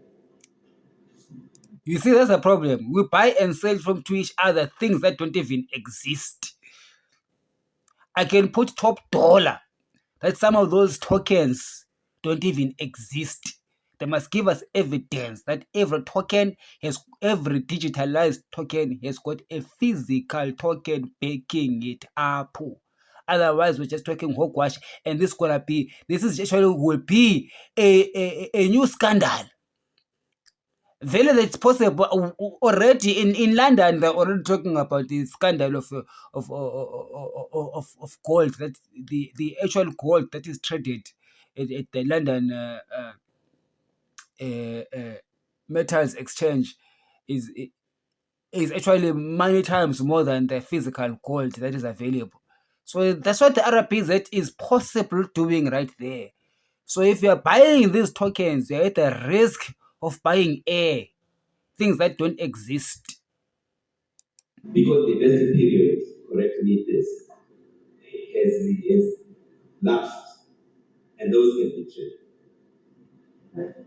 You see, that's a problem. We buy and sell to each other things that don't even exist. I can put top dollar that some of those tokens don't even exist. They must give us evidence that every digitalized token has got a physical token backing it up. Otherwise, we're just talking hogwash, and this will be a new scandal. Very that's possible already in London. They're already talking about the scandal of gold, that the actual gold that is traded at the London metals exchange is actually many times more than the physical gold that is available. So that's what the RBZ is possible doing right there. So if you are buying these tokens, you're at the risk of buying air, things that don't exist.
Because the vesting period, correct me this, has lapsed, and those can be traded.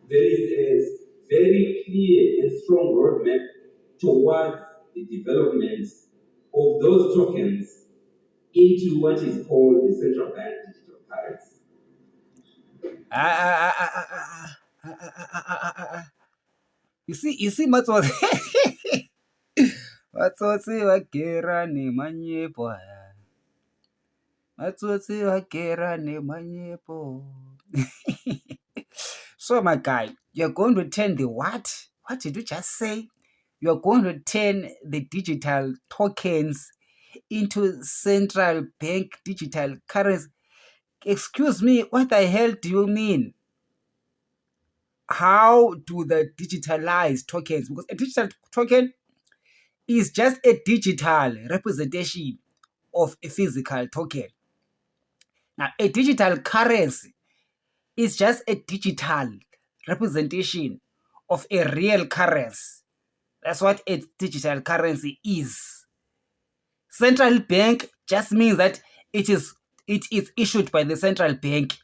There is a very clear and strong roadmap towards the development of those tokens into what is called the central bank digital currency.
You see, Matsotsi. Matsotsi wakera nemanyepo. Matsotsi wakera nemanyepo. So, my guy, you're going to turn the what? What did you just say? You're going to turn the digital tokens into central bank digital currency. Excuse me, what the hell do you mean? How do the digitalized tokens? Because a digital token is just a digital representation of a physical token. Now, a digital currency is just a digital representation of a real currency. That's what a digital currency is. Central bank just means that it is issued by the central bank.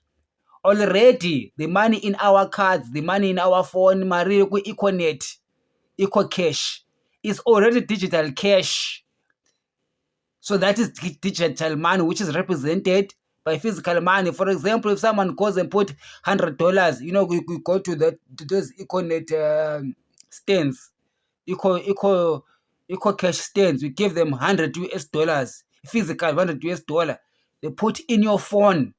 Already, the money in our cards, the money in our phone, Mario Econet, EcoCash, is already digital cash. So that is digital money, which is represented by physical money. For example, if someone goes and put $100, we go to those Econet stands, Eco cash stands. We give them $100, physical $100. They put in your phone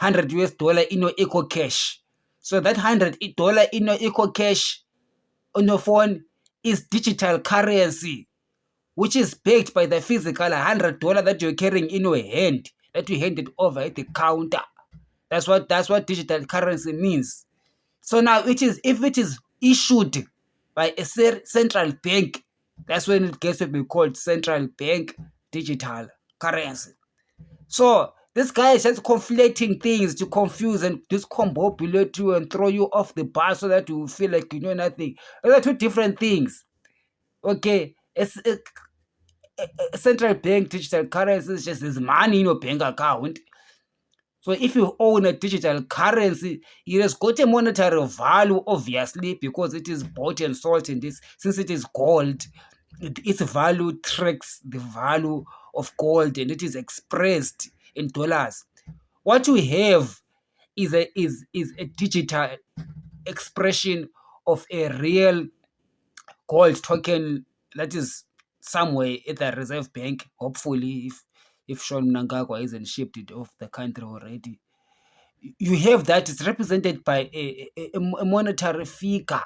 $100 in your Eco Cash. So that $100 in your Eco Cash on your phone is digital currency, which is backed by the physical $100 that you're carrying in your hand, that you handed over at the counter. That's what digital currency means. So now if it is issued by a central bank, that's when it gets to be called central bank digital currency. So this guy is just conflating things to confuse and discombobulate you and throw you off the bus so that you feel like you know nothing. Those are two different things. Okay, a central bank digital currency is just this money in your bank account. So if you own a digital currency, it has got a monetary value, obviously, because it is bought and sold in this. Since it is gold, its value tracks the value of gold and it is expressed in dollars. What you have is a digital expression of a real gold token that is somewhere at the Reserve Bank, hopefully, if Sean Mnangagwa hasn't shipped it off the country already. You have that it's represented by a monetary figure.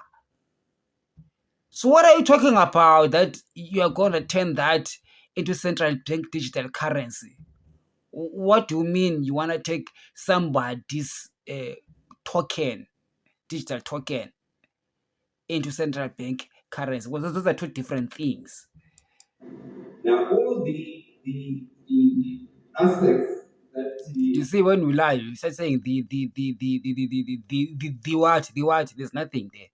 So what are you talking about that you are going to turn that into central bank digital currency? What do you mean you want to take somebody's token, digital token, into central bank currency? Well, those are two different things.
Now, all the aspects that
You see, when we lie, you start saying the what? There's nothing there.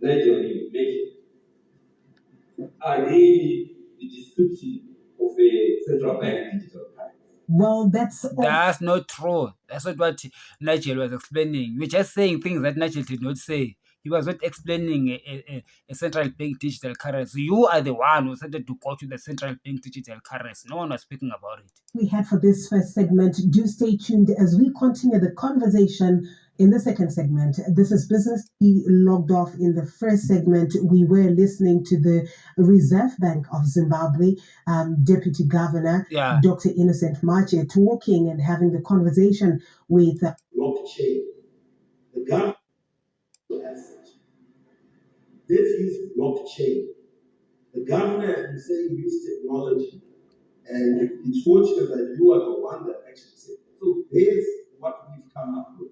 Nigel you mentioned are really the description of a central bank digital currency.
Well,
that's not true. That's not what Nigel was explaining. You're just saying things that Nigel did not say. He was not explaining a central bank digital currency. You are the one who started to go to the central bank digital currency. No one was speaking about it.
we had for this first segment. Do stay tuned as we continue the conversation in the second segment. This is Business He logged off in the first segment. We were listening to the Reserve Bank of Zimbabwe, Deputy Governor, Dr. Innocent Mache, talking and having the conversation with
blockchain. The government asset. This is blockchain. The governor has been saying use technology, and it's fortunate that you are the one that actually said. So here's what we've come up with.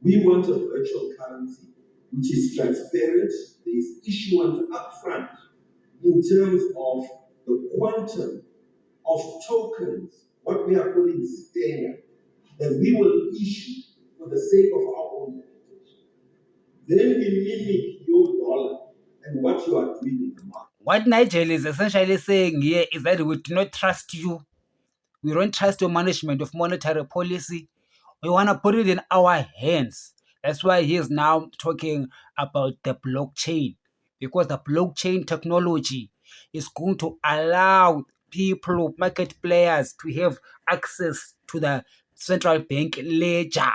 We want a virtual currency which is transparent. There is issuance upfront in terms of the quantum of tokens what we are calling Stenga, that we will issue for the sake of our own benefit. Then we mimic your dollar and what you are doing in the market.
What Nigel is essentially saying here is that we do not trust you. We don't trust your management of monetary policy. We want to put it in our hands. That's why he is now talking about the blockchain, because the blockchain technology is going to allow people, market players, to have access to the central bank ledger.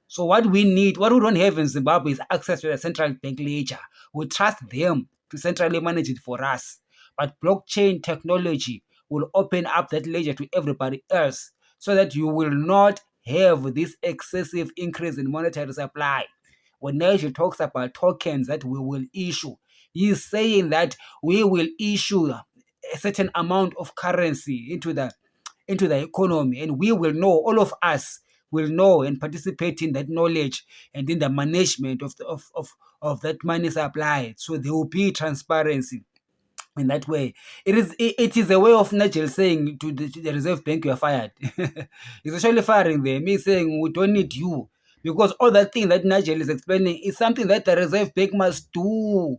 So what we need, what we don't have in Zimbabwe, is access to the central bank ledger. We trust them to centrally manage it for us. But blockchain technology will open up that ledger to everybody else, so that you will not have this excessive increase in monetary supply. When Nigel talks about tokens that we will issue, he is saying that we will issue a certain amount of currency into the economy, and we will know, all of us will know and participate in that knowledge and in the management of that money supply. So there will be transparency in that way. It is a way of Nigel saying to the Reserve Bank, you are fired. He's actually firing them. He's saying, we don't need you. Because all that thing that Nigel is explaining is something that the Reserve Bank must do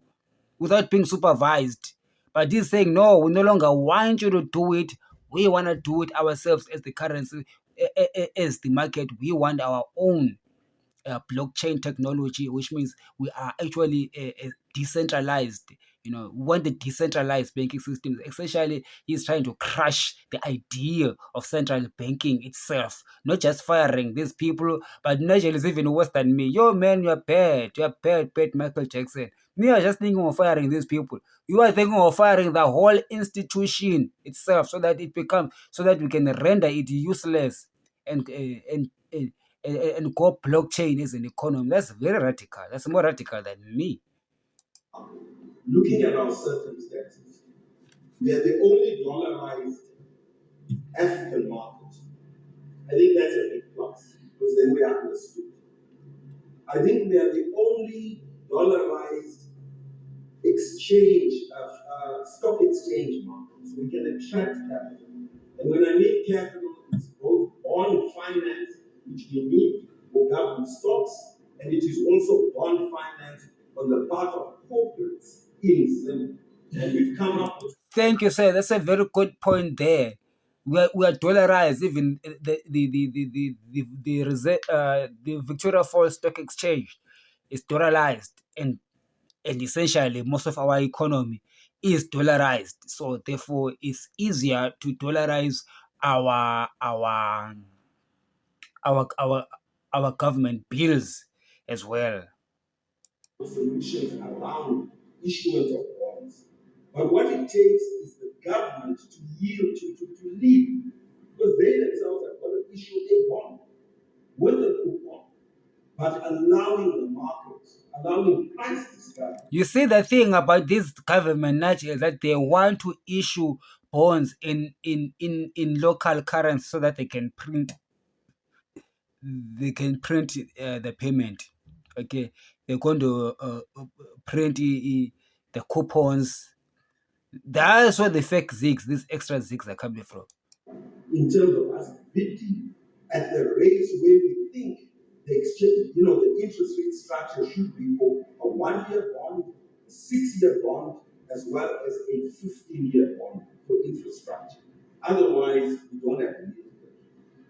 without being supervised. But he's saying, no, we no longer want you to do it. We want to do it ourselves as the currency, as the market. We want our own blockchain technology, which means we are actually decentralized. We want the decentralized banking systems. Essentially, he's trying to crush the idea of central banking itself, not just firing these people, but Nigel is even worse than me. Yo, man, you're bad. You're bad, Michael Jackson. Me, I was just thinking of firing these people. You are thinking of firing the whole institution itself, so that we can render it useless and go blockchain as an economy. That's very radical. That's more radical than me.
Looking at our circumstances, we are the only dollarized African market. I think that's a big plus, because then we are understood. I think we are the only dollarized exchange of stock exchange market, so we can attract capital. And when I mean capital, it's both bond finance, which we need for government stocks, and it is also bond finance on the part of corporates in Zim. And we've come up with.
Thank you, sir. That's a very good point there. We are dollarized. Even the Victoria Falls Stock Exchange is dollarized, and essentially most of our economy is dollarized. So therefore, it's easier to dollarize our our our our our government bills as well.
Solutions around issuance of bonds. But what it takes is the government to yield, to lead, because they themselves are going to issue a bond with a coupon, but allowing the market, allowing price discovery.
You see, the thing about this government, Nigel, is that they want to issue bonds in local currency, so that they can print the payment. Okay, they're going to print the coupons. That's where the fake zigs, these extra zigs, are coming from.
In terms of us bidding at the rates where we think the exchange, the interest rate structure should be for a 1-year bond, a 6-year bond, as well as a 15-year bond for infrastructure. Otherwise, we don't have any.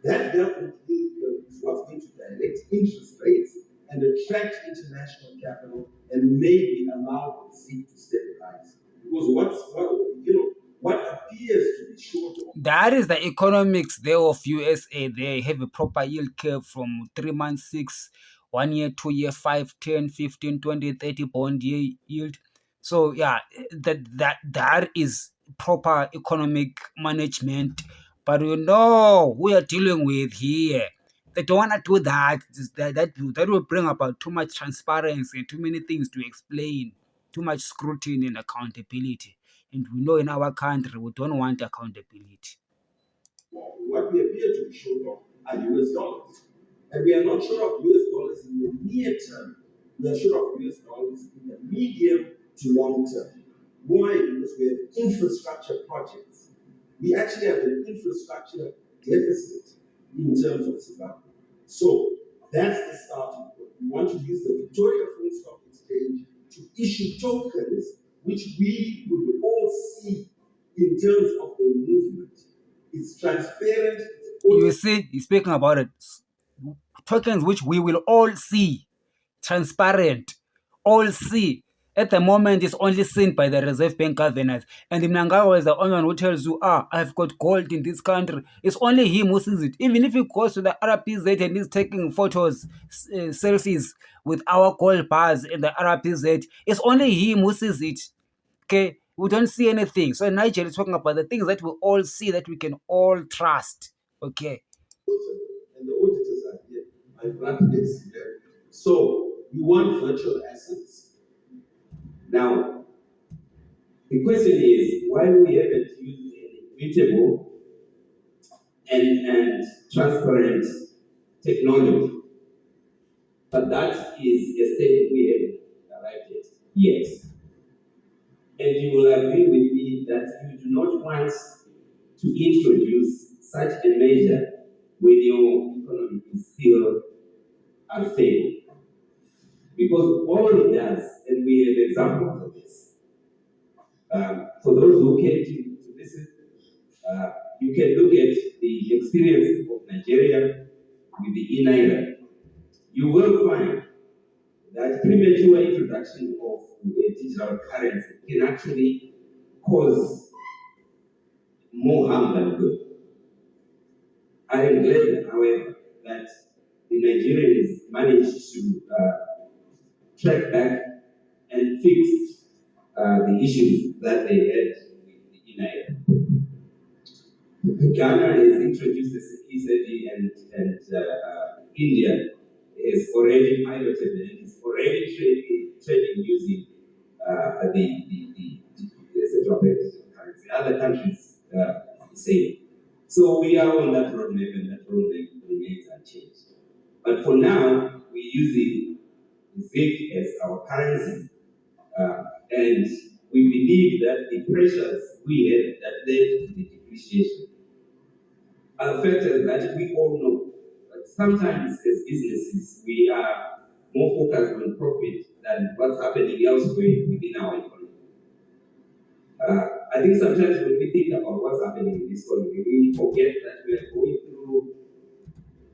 That definitely is what's going to direct interest rates and attract international capital, and maybe allow the seed to stabilize. Because what appears to be short of.
That is the economics there of USA. They have a proper yield curve from 3 months, 6, 1 year, 2 year, 5, 10, 15, 20, 30 bond year yield. So yeah, that is proper economic management. But we are dealing with here. They don't want to do that. That will bring about too much transparency, too many things to explain, too much scrutiny and accountability. And we know in our country, we don't want accountability.
What we appear to be short of are US dollars. And we are not short of US dollars in the near term. We are short of US dollars in the medium to long term. Why? Because we have infrastructure projects. We actually have an infrastructure deficit in terms of Zimbabwe. So that's the starting point. We want to use the Victoria Falls Stock Exchange to issue tokens which we would all see in terms of the movement. It's transparent.
You see, he's speaking about it. Tokens which we will all see, transparent, all see. At the moment, it's only seen by the Reserve Bank governors. And Mnangagwa is the only one who tells you, I've got gold in this country. It's only him who sees it. Even if he goes to the RBZ and he's taking photos, selfies with our gold bars in the RBZ, it's only him who sees it. Okay? We don't see anything. So Nigel is talking about the things that we all see, that we can all trust. Okay?
And the auditors are here. My brother is here. So we want virtual assets. Now, the question is why we haven't used an immutable and transparent technology. But that is a state we haven't arrived at yet. And you will agree with me that you do not want to introduce such a measure when your economy is still unstable. Because all it does, and we have examples of this, for those who came to listen, you can look at the experience of Nigeria with the e-Naira. You will find that premature introduction of a digital currency can actually cause more harm than good. I am glad, however, that the Nigerians managed to track back and fix the issues that they had with the e-Naira. Ghana has introduced the CCD and India is already piloted and is already trading using the central bank currency. Other countries the same. So we are on that roadmap and that roadmap remains unchanged. But for now, we're using ZIC as our currency and we believe that the pressures we had that led to the depreciation are factors that we all know. But sometimes as businesses, we are more focused on profit than what's happening elsewhere within our economy. I think sometimes when we think about what's happening in this economy, we forget that we are going through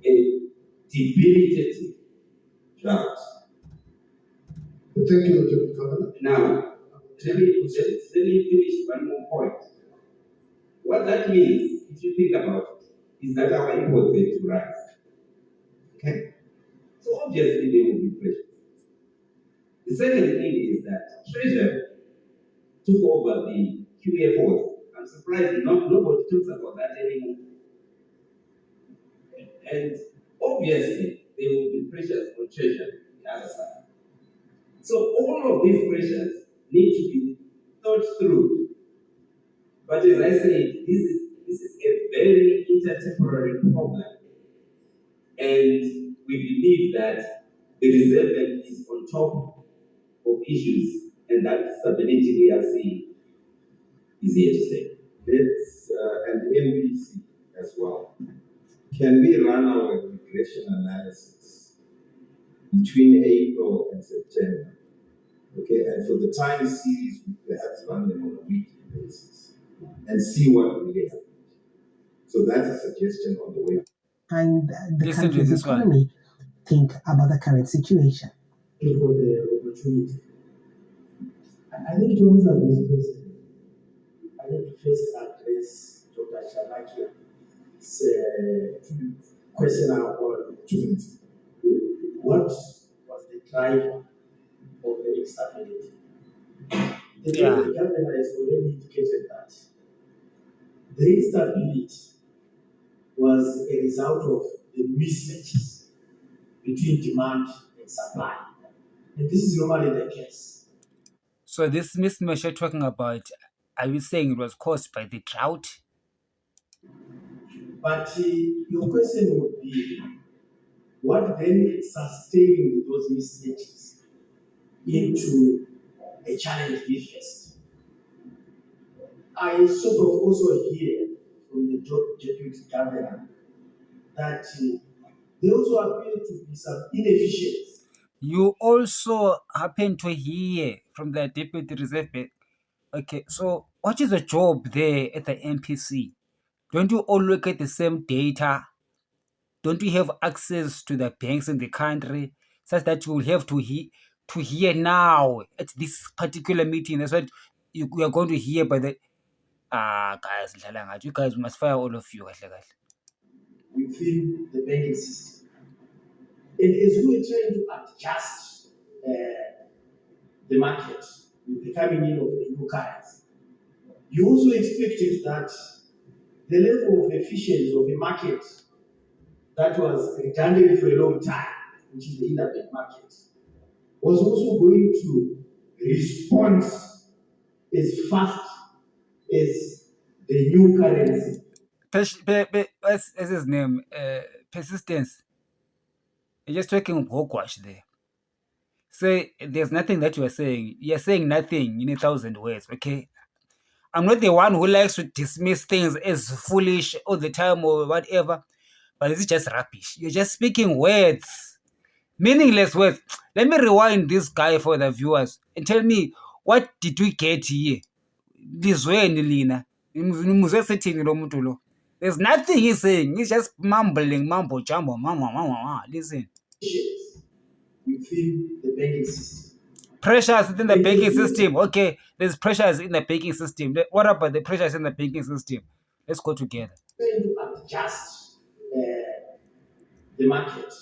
a debilitating drought. Thank you, Governor. Now, let me finish one more point. What that means, if you think about it, is that our imports have to rise. Okay? So obviously there will be pressure. The second thing is that Treasury took over the QFOs. I'm surprised nobody talks about that anymore. And obviously there will be pressures on Treasury on the other side. So all of these pressures need to be thought through. But as I said, this is a very intertemporary problem. And we believe that the Reserve Bank is on top of issues, and that stability we are seeing is here to stay. It's an MPC as well. Can we run our regression analysis between April and September? Okay, and for the time series, we perhaps run them on a weekly basis and see what really happened. So that's a suggestion on the way.
And the country's economy think about the current situation.
For the opportunity. I think to answer this question, I need to first address Dr. Chanangia's question on what was the driver of the instability. The governor has already indicated that the instability was a result of the mismatches between demand and supply. And this is normally the case.
So this mismatch you're talking about, are you saying it was caused by the drought?
But your question would be, what then sustained those mismatches into a challenge we faced? I sort of also hear from the the deputy governor, that there also appear to be some inefficiency.
You also happen to hear from the Deputy Reserve Bank. Okay, so what is the job there at the MPC? Don't you all look at the same data? Don't you have access to the banks in the country such that you will have to hear now at this particular meeting? That's what you are going to hear by the guys. You guys must fire all of you.
Within the banking system. And as we are trying to adjust the market with the coming in of the new currency, you also expected that the level of efficiency of a market that was redundant for a long time, which is the interbank market, was also going to respond as fast as the new currency.
What's his name? Persistence. You're just talking hogwash there. Say there's nothing that you are saying. You're saying nothing in 1,000 words, okay? I'm not the one who likes to dismiss things as foolish all the time or whatever, but it's just rubbish. You're just speaking words, meaningless words. Let me rewind this guy for the viewers and tell me, what did we get here? Lizweni lina. Nimuzwe sithini lo muntu lo. There's nothing he's saying. He's just mumbling, mumbo jumbo, mama. Listen.
Within the banking system.
Pressures within the banking system. Okay, there's pressures in the banking system. What about the pressures in the banking system? Let's go together.
Trying to adjust the market.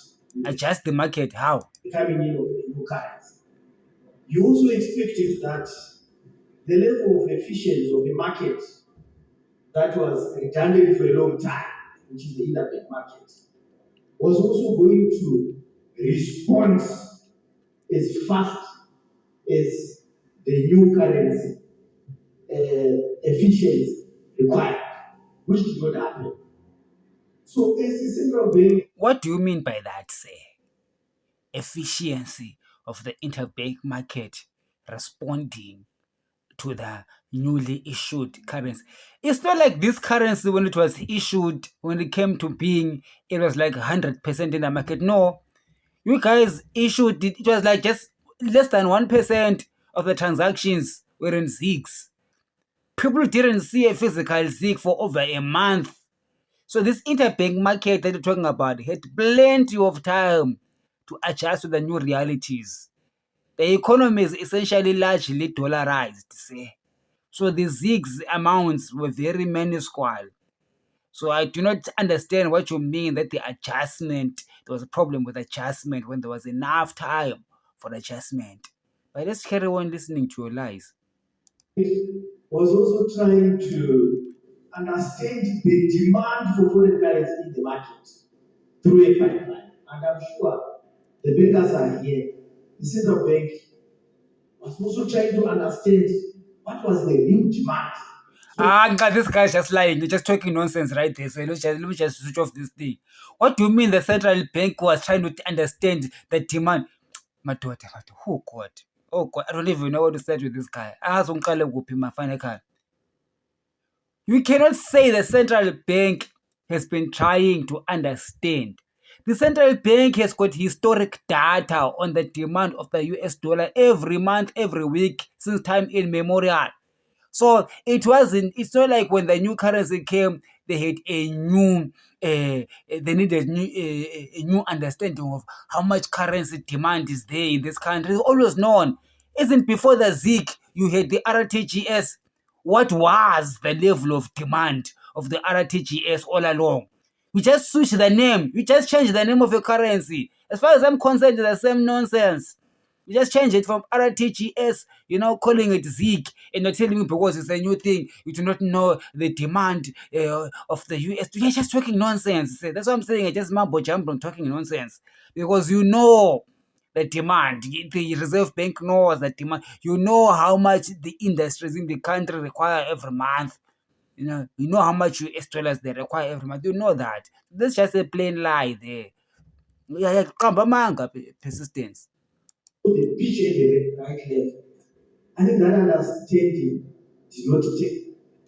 Adjust the market. How?
Coming in of the new currency. You also expected that the level of efficiency of the market that was redundant for a long time, which is the interbank market, was also going to respond as fast as the new currency efficiency required, which did not happen. So, as the central bank.
What do you mean by that, say? Efficiency of the interbank market responding to the newly issued currency. It's not like this currency, when it was issued, when it came to being, it was like 100% in the market. No, you guys issued it, it was like just less than 1% of the transactions were in ZIGs. People didn't see a physical ZIG for over a month. So this interbank market that you're talking about had plenty of time to adjust to the new realities. The economy is essentially largely dollarized, say. So the ZIGs amounts were very minuscule. So I do not understand what you mean that the adjustment, there was a problem with adjustment when there was enough time for adjustment. But let's carry on listening to your lies.
Was also trying to understand the demand for foreign currency in the market through a pipeline. And I'm sure the bankers are here. The central bank was also trying to understand what was the real demand.
This guy's just lying. You're just talking nonsense right there. So let me just switch off this thing. What do you mean the central bank was trying to understand the demand? My daughter, oh God. Oh God, I don't even know what to say with this guy. You cannot say the central bank has been trying to understand. The central bank has got historic data on the demand of the US dollar every month, every week, since time immemorial. So it's not like when the new currency came, they had they needed a new understanding of how much currency demand is there in this country. It's always known. Isn't before the ZIG, you had the RTGS. What was the level of demand of the RTGS all along? You just switch the name. You just change the name of your currency. As far as I'm concerned, it's the same nonsense. You just change it from RTGS, calling it ZIG, and you're telling me because it's a new thing, you do not know the demand of the US. You're just talking nonsense. That's what I'm saying. I just mumbo jumbo talking nonsense. Because you know the demand. The Reserve Bank knows the demand. You know how much the industries in the country require every month. You know how much US dollars they require every month. You know that. That's just a plain lie there. Yeah, persistence.
The pitch at the right level. I think that understanding did not take.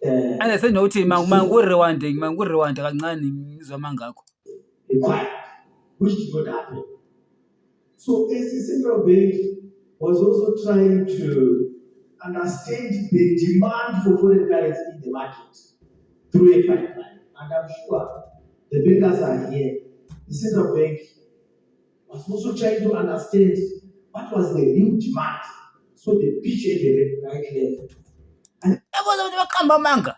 Understand ukuthi mangurewande kancane ngizwa mangakho.
required, which did not happen. So as the central bank was also trying to understand the demand for foreign currency in the market through a pipeline, and I'm sure the bankers are here. The central bank was also trying to understand what was the real demand, so they pitched at the right level.
Yabo baqamba manga.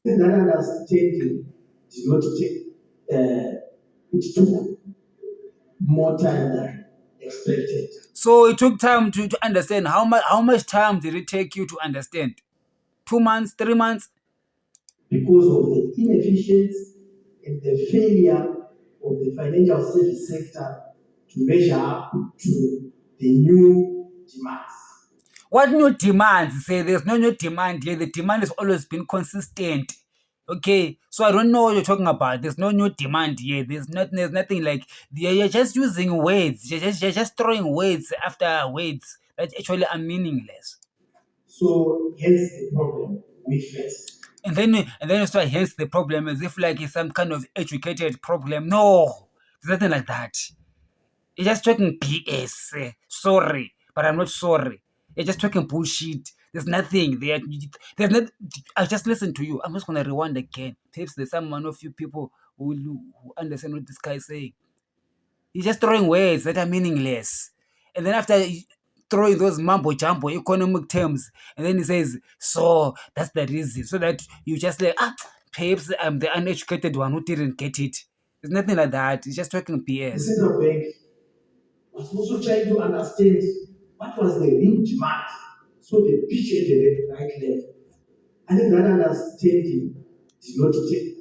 That understanding did not take, it took more time than expected.
So it took time to understand. How much time did it take you to understand? 2 months, 3 months?
Because of the inefficiency and the failure of the financial service sector to measure up to the new demands.
What new demands? Say there's no new demand here. The demand has always been consistent. Okay, so I don't know what you're talking about. There's no new demand here. There's nothing like you're just using words. You're just throwing words after words that actually are meaningless.
So hence the problem we face.
And then you start hence the problem as if like it's some kind of educated problem. No, there's nothing like that. You're just talking BS. Sorry, but I'm not sorry. You're just talking bullshit. There's nothing there. There's not. I just listen to you. I'm just gonna rewind again. Perhaps there's one of you people who understand what this guy is saying. He's just throwing words that are meaningless, and then after throwing those mumbo jumbo economic terms, and then he says, "So that's the reason." So that you just like perhaps I'm the uneducated one who didn't get it. There's nothing like that. He's just talking
The
BS.
central bank was also trying to understand what was the real demand, so they pitched at the right level. I think that understanding did not take,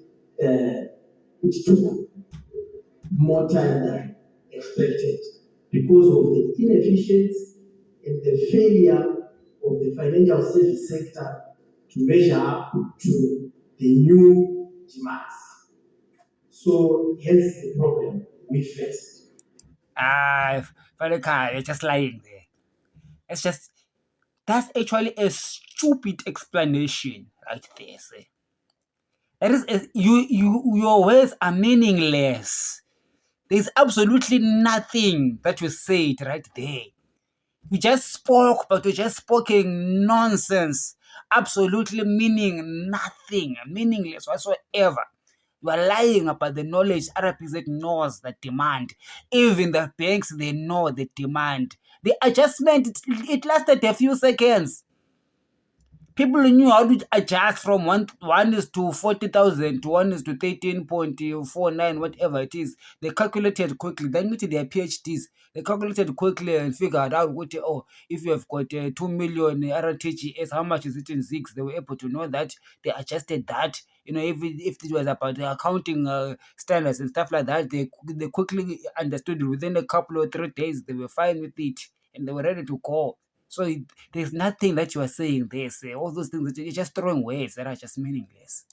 it took more time than expected because of the inefficiency and the failure of the financial service sector to measure up to the new demands. So hence the problem we face.
Faleka, you're just lying there. That's actually a stupid explanation right there. Say. That is, your words are meaningless. There's absolutely nothing that you said right there. You just spoke, but you're just speaking nonsense. Absolutely meaning nothing, meaningless whatsoever. You are lying about the knowledge. RBZ knows the demand. Even the banks, they know the demand. The adjustment, it lasted a few seconds. People knew how to adjust from one is to 40,000 to 1 is to 13.49, whatever it is. They calculated quickly. Then with their PhDs, they calculated quickly and figured out what, if you have got 2 million RTGS, how much is it in ZIGs? They were able to know that. They adjusted that. If it was about the accounting standards and stuff like that, they quickly understood it. Within a couple or 3 days, they were fine with it and they were ready to go. So there's nothing that you are saying there. Say all those things that you're just throwing words that are just meaningless.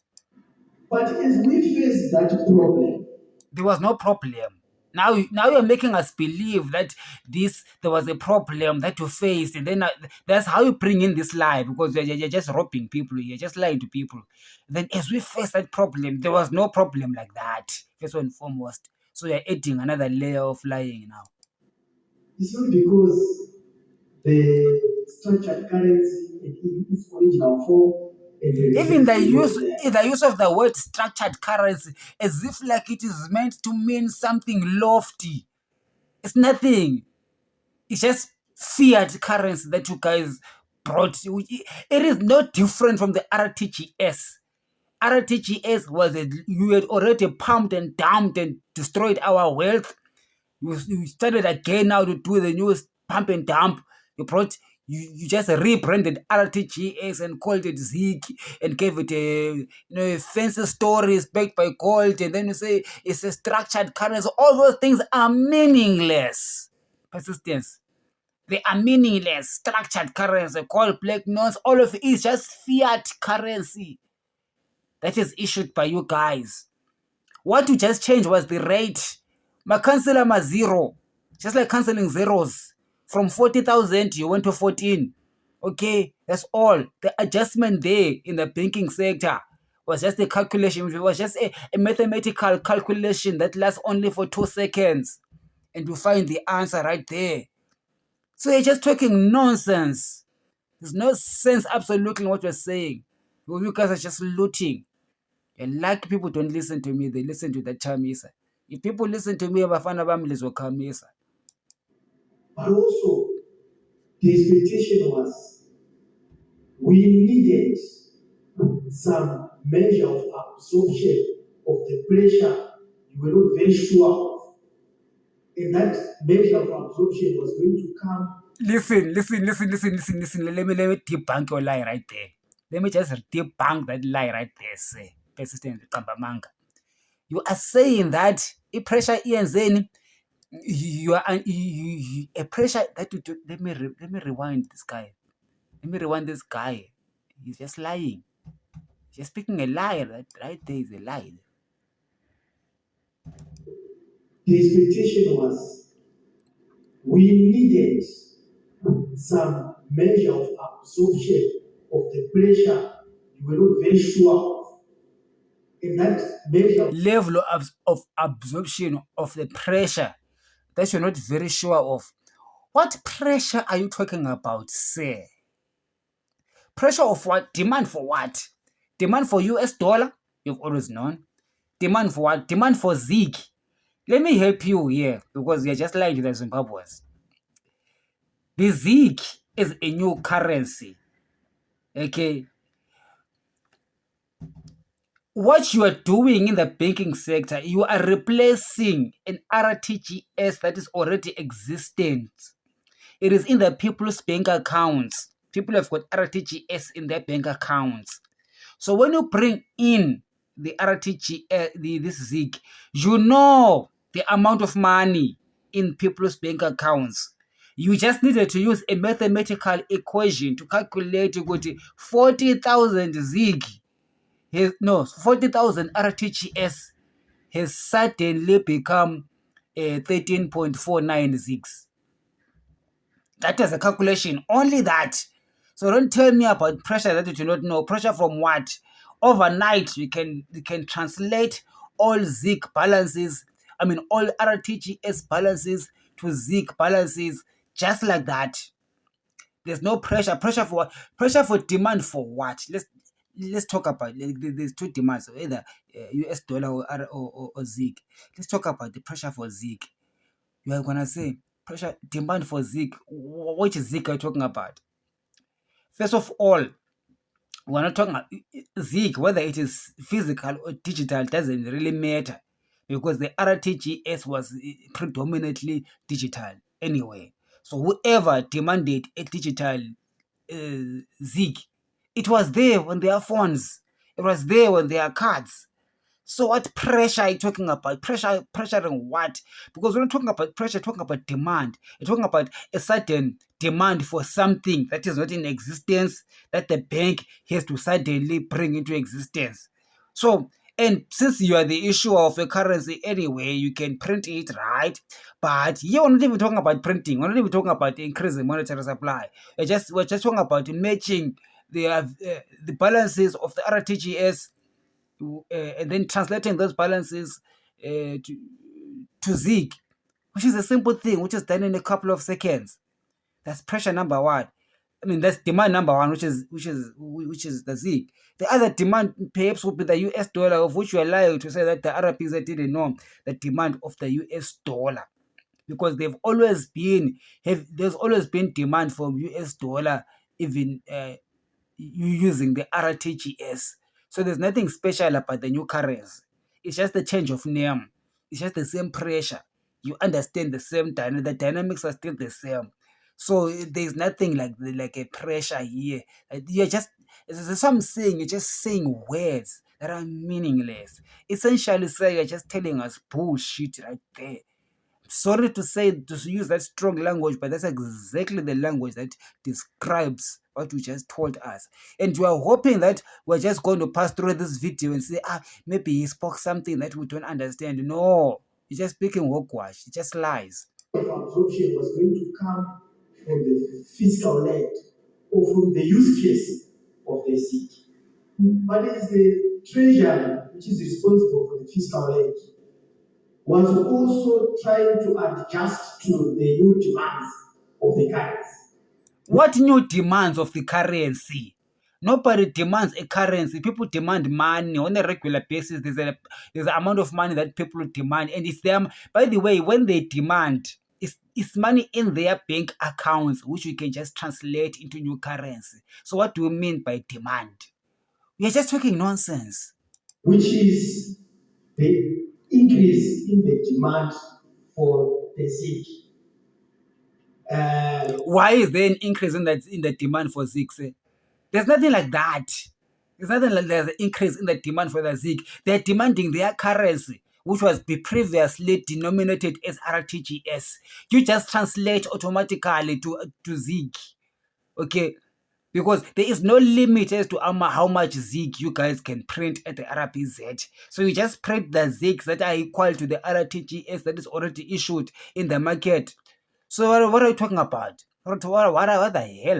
But as we face that problem,
there was no problem. Now you're making us believe that there was a problem that you faced, and then that's how you bring in this lie, because you're just robbing people, you're just lying to people. Then as we face that problem, there was no problem like that, first and foremost. So you're adding another layer of lying now.
It's not because the structured currency in its original form.
Even the use of the word structured currency as if like it is meant to mean something lofty. It's nothing. It's just fiat currency that you guys brought. It is no different from the RTGS. RTGS you had already pumped and dumped and destroyed our wealth. You started again now to do the new pump and dump. You just rebranded RTGS and called it ZIG and gave it a fancy stories backed by gold, and then you say it's a structured currency. All those things are meaningless. Persistence. They are meaningless. Structured currency, gold, black notes, all of it is just fiat currency that is issued by you guys. What you just changed was the rate. My cancel zero. Just like cancelling zeros. From 40,000, you went to 14. Okay, that's all. The adjustment there in the banking sector was just a calculation. It was just a mathematical calculation that lasts only for 2 seconds. And you find the answer right there. So you're just talking nonsense. There's no sense absolutely in what you're saying. You guys are just looting. And like people don't listen to me, they listen to the chamisa. If people listen to me, abafana bami lizokhamisa.
But also, the expectation was we needed some measure of absorption of the pressure you were not very sure of. And that measure of absorption was going to come.
Listen. Let me debunk your lie right there. Let me just debunk that lie right there, say. Persistent Kambamanga. You are saying that a pressure iyenzeni, you are a pressure that you do, let me rewind this guy. Let me rewind this guy. He's just lying. He's just speaking a lie. Right there is a lie.
The expectation was we needed some measure of absorption of the pressure you were not very sure of. And that measure
Level of absorption of the pressure that you're not very sure of. What pressure are you talking about, sir? Pressure of what? Demand for what? Demand for US dollar? You've always known. Demand for what? Demand for ZIG. Let me help you here because you're just lying to the Zimbabweans. The ZIG is a new currency. Okay. What you are doing in the banking sector, you are replacing an RTGS that is already existent. It is in the people's bank accounts. People have got RTGS in their bank accounts. So when you bring in the RTGS, this ZIG, you know the amount of money in people's bank accounts. You just needed to use a mathematical equation to calculate 40,000 ZIG. 40,000 RTGS has suddenly become 13.496. That is a calculation, only that. So don't tell me about pressure that you do not know. Pressure from what? Overnight, you can translate all ZIG balances, all RTGS balances to ZIG balances just like that. There's no pressure. Pressure for what? Pressure for demand for what? Let's talk about, there's two demands, either US dollar or ZIG. Let's talk about the pressure for ZIG. You are gonna say pressure demand for ZIG. Which ZIG are you talking about? First of all, we're not talking about ZIG, whether it is physical or digital doesn't really matter because the RTGS was predominantly digital anyway. So whoever demanded a digital ZIG, it was there on their phones. It was there on their cards. So what pressure are you talking about? Pressuring what? Because we're not talking about pressure, talking about demand. You're talking about a certain demand for something that is not in existence, that the bank has to suddenly bring into existence. So, and since you are the issuer of a currency anyway, you can print it, right? But here we're not even talking about printing. We're not even talking about increasing monetary supply. We're just talking about matching the balances of the RTGS and then translating those balances to ZIG, which is a simple thing, which is done in a couple of seconds. That's pressure number one. That's demand number one, which is the ZIG. The other demand perhaps would be the US dollar, of which you are lying to say that the RBZ didn't know the demand of the US dollar, because there's always been demand for US dollar, even you using the RTGS. So there's nothing special about the new currency. It's just a change of name. It's just the same pressure. You understand the same dynamic. The dynamics are still the same. So there's nothing like a pressure here. You're just, as I'm saying, you're just saying words that are meaningless. Essentially, say you're just telling us bullshit right there. Sorry to say, to use that strong language, but that's exactly the language that describes what you just told us. And you are hoping that we're just going to pass through this video and say, maybe he spoke something that we don't understand. No, he's just speaking hogwash. He just lies.
absorption was going to come from the fiscal end or from the use case of the SIG. But it's the Treasury which is responsible for the fiscal aid, was also trying to adjust to the new demands of the currency.
What new demands of the currency? Nobody demands a currency. People demand money on a regular basis. There's an amount of money that people demand, and it's them. By the way, when they demand, it's money in their bank accounts, which we can just translate into new currency. So what do we mean by demand? We are just talking nonsense.
Which is the increase in the demand for the SIG.
Why is there an increase in the demand for ZIG? There's nothing like that. There's nothing like there's an increase in the demand for the ZIG. They're demanding their currency, which was previously denominated as RTGS. You just translate automatically to ZIG. Okay? Because there is no limit as to how much ZIG you guys can print at the RBZ. So you just print the ZIGs that are equal to the RTGS that is already issued in the market. So what are you talking about? What the hell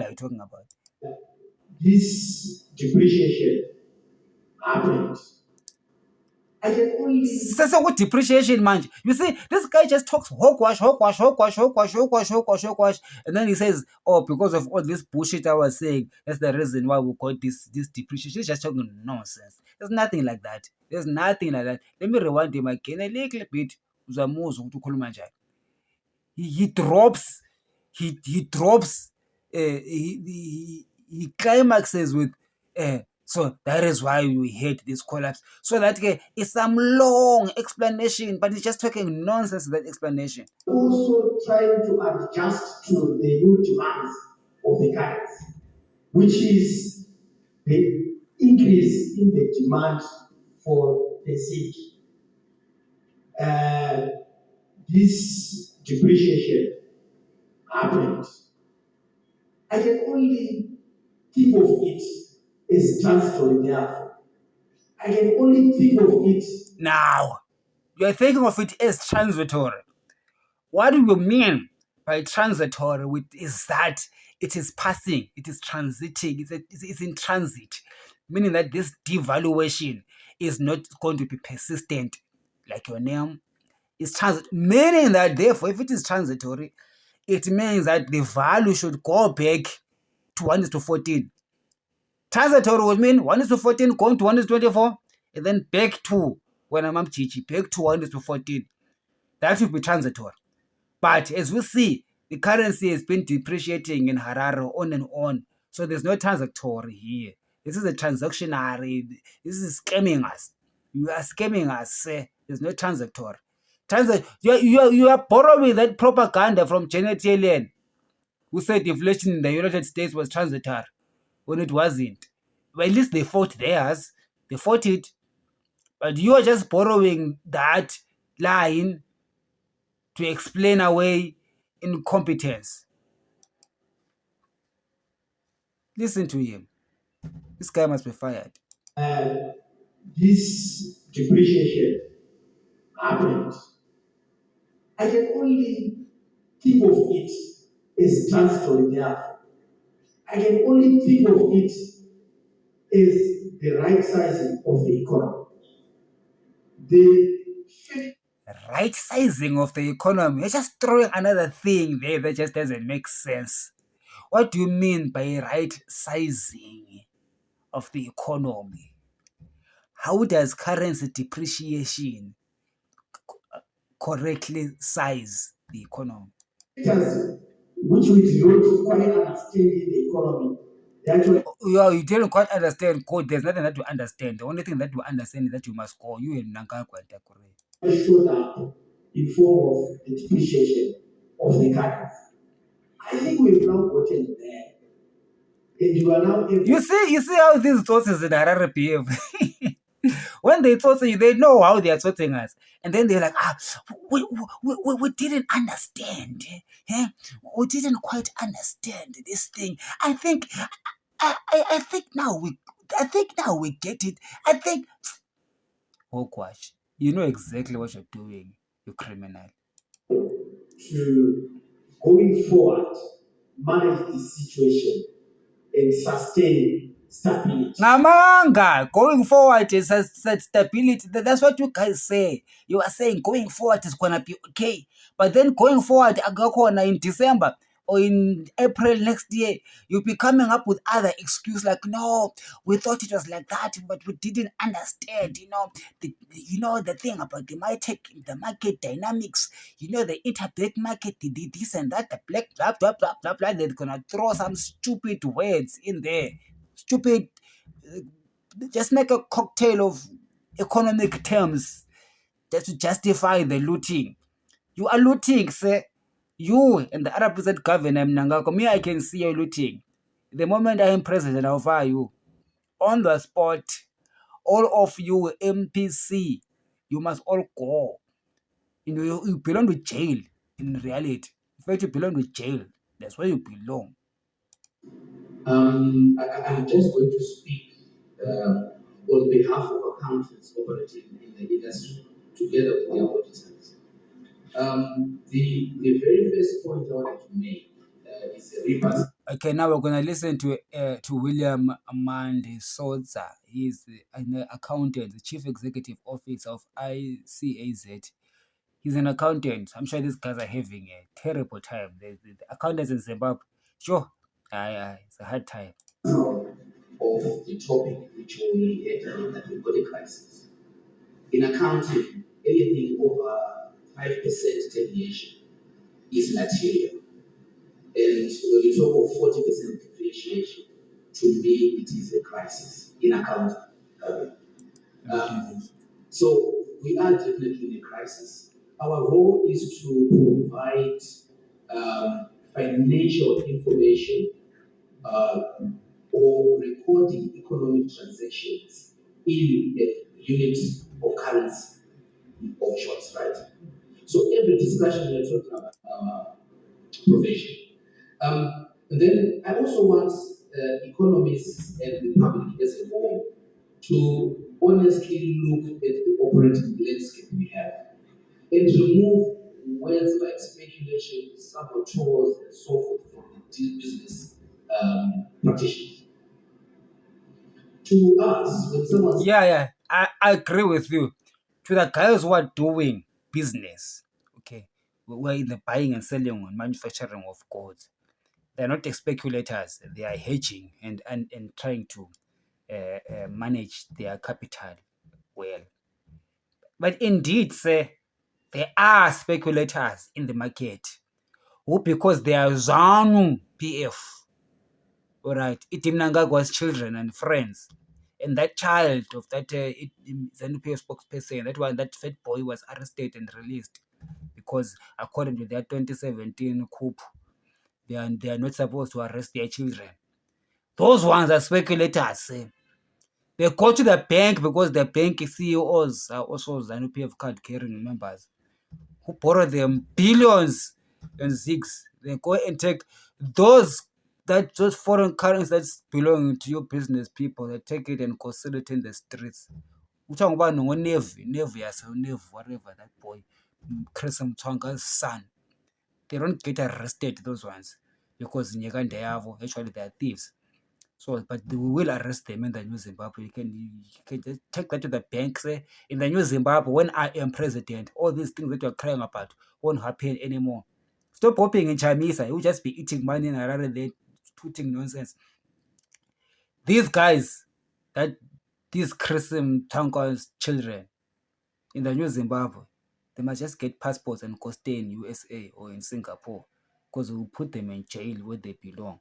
are you talking about?
This depreciation happened. I can only
So what depreciation, man? You see, this guy just talks hogwash, and then he says, "Oh, because of all this bullshit I was saying, that's the reason why we got this depreciation." He's just talking nonsense. There's nothing like that. There's nothing like that. Let me rewind him again a little bit. He drops, he drops, he climaxes with, so that is why we hate this collapse. So that it's some long explanation, but he's just talking nonsense, that explanation.
also trying to adjust to the new demands of the currency, which is the increase in the demand for the SIG. This depreciation happened. I can only think of it as transitory, therefore. I can only think of it.
Now, you're thinking of it as transitory. What do you mean by transitory? Is that it is passing, it is transiting, it's in transit, meaning that this devaluation is not going to be persistent, like your name. It's transit, meaning that therefore, if it is transitory, it means that the value should go back to 1:14. Transitory would mean 1:14 going to 1:24, and then back to when I'm Gigi, back to 1:14. That would be transitory. But as we see, the currency has been depreciating in Harare on and on. So there's no transitory here. This is a transactionary. This is scamming us. You are scamming us. There's no transitory. You are borrowing that propaganda from Janet Yellen, who said inflation in the United States was transitory when it wasn't. Well, at least they fought theirs. They fought it. But you are just borrowing that line to explain away incompetence. Listen to him. This guy must be fired.
This depreciation happened. I can only think of it as transitory, therefore. I can only think of it as the right sizing of the economy. The
right sizing of the economy. You're just throwing another thing there that just doesn't make sense. What do you mean by right sizing of the economy? How does currency depreciation correctly size the economy?
Factors which we don't quite understand in the economy.
You didn't quite understand code. There's nothing that you understand. The only thing that you understand is that you must call. You and Nanka
showed up in form of the depreciation of the currency. I think we've now gotten there. And you are now able.
You see how these sources in Harare behave. When they talk to you, they know how they are talking us. And then they're like, we didn't understand. Eh? We didn't quite understand this thing. I think now we get it. I think Hogwash, you know exactly what you're doing, you criminal.
To going forward, manage the situation and sustain stability.
Ngamanga, going forward is stability. That's what you guys say. You are saying going forward is gonna be okay. But then going forward, in December or in April next year, you'll be coming up with other excuse like, no, we thought it was like that, but we didn't understand. The thing about the market dynamics. The interbank market, this and that, the black blah blah blah blah blah. They're gonna throw some stupid words in there. Stupid, just make a cocktail of economic terms just to justify the looting. You are looting, sir. You and the RBZ governor, Mnangagwa, me, I can see you looting. The moment I am president, I'll fire you. On the spot, all of you MPC, you must all go. You belong to jail in reality. In fact, you belong to jail. That's where you belong.
I'm just going to speak on behalf of accountants operating in the industry together with their auditors. The very first point I wanted to make is a reverse.
Okay, now we're gonna listen to William Amandi Soza. He's an accountant, the chief executive officer of ICAZ. He's an accountant. I'm sure these guys are having a terrible time. The accountants in Zimbabwe, sure, it's a hard time.
Of the topic which we had that we got a crisis. In accounting, anything over 5% deviation is material. And when you talk of 40% depreciation, to me, it is a crisis in accounting. So we are definitely in a crisis. Our role is to provide financial information or recording economic transactions in a unit of currency of shorts, right? So every discussion we're talking about provision. Then I also want economists and the public as a whole to honestly look at the operating landscape we have and remove words like speculation, saboteurs, and so forth from the business practitioners. To us, when someone
Yeah, I agree with you. To the guys who are doing business, okay, who are in the buying and selling and manufacturing of goods, they're not speculators. They are hedging and trying to manage their capital well. But indeed, sir, there are speculators in the market who, because they are ZANU PF, all right, Itim Mnangagwa's children and friends, and that child of that ZANU PF spokesperson, that fat boy was arrested and released because according to their 2017 coup, they are not supposed to arrest their children. Those ones are speculators. They go to the bank because the bank CEOs are also ZANU PF card carrying members who borrow them billions and zigs. They go and take those foreign currencies that's belonging to your business people. They take it and conceal it in the streets. We're talking about Navy, whatever that boy, Chris Mtwanga's son. They don't get arrested, those ones, because in Uganda, actually they are thieves. So, but we will arrest them in the New Zimbabwe. You can just take that to the banks. In the New Zimbabwe, when I am president, all these things that you're crying about won't happen anymore. Stop hoping in Chamisa. You'll just be eating money and rather than tweeting nonsense. These guys, these Chrism Tanka's children in the New Zimbabwe, they must just get passports and go stay in USA or in Singapore because we'll put them in jail where they belong.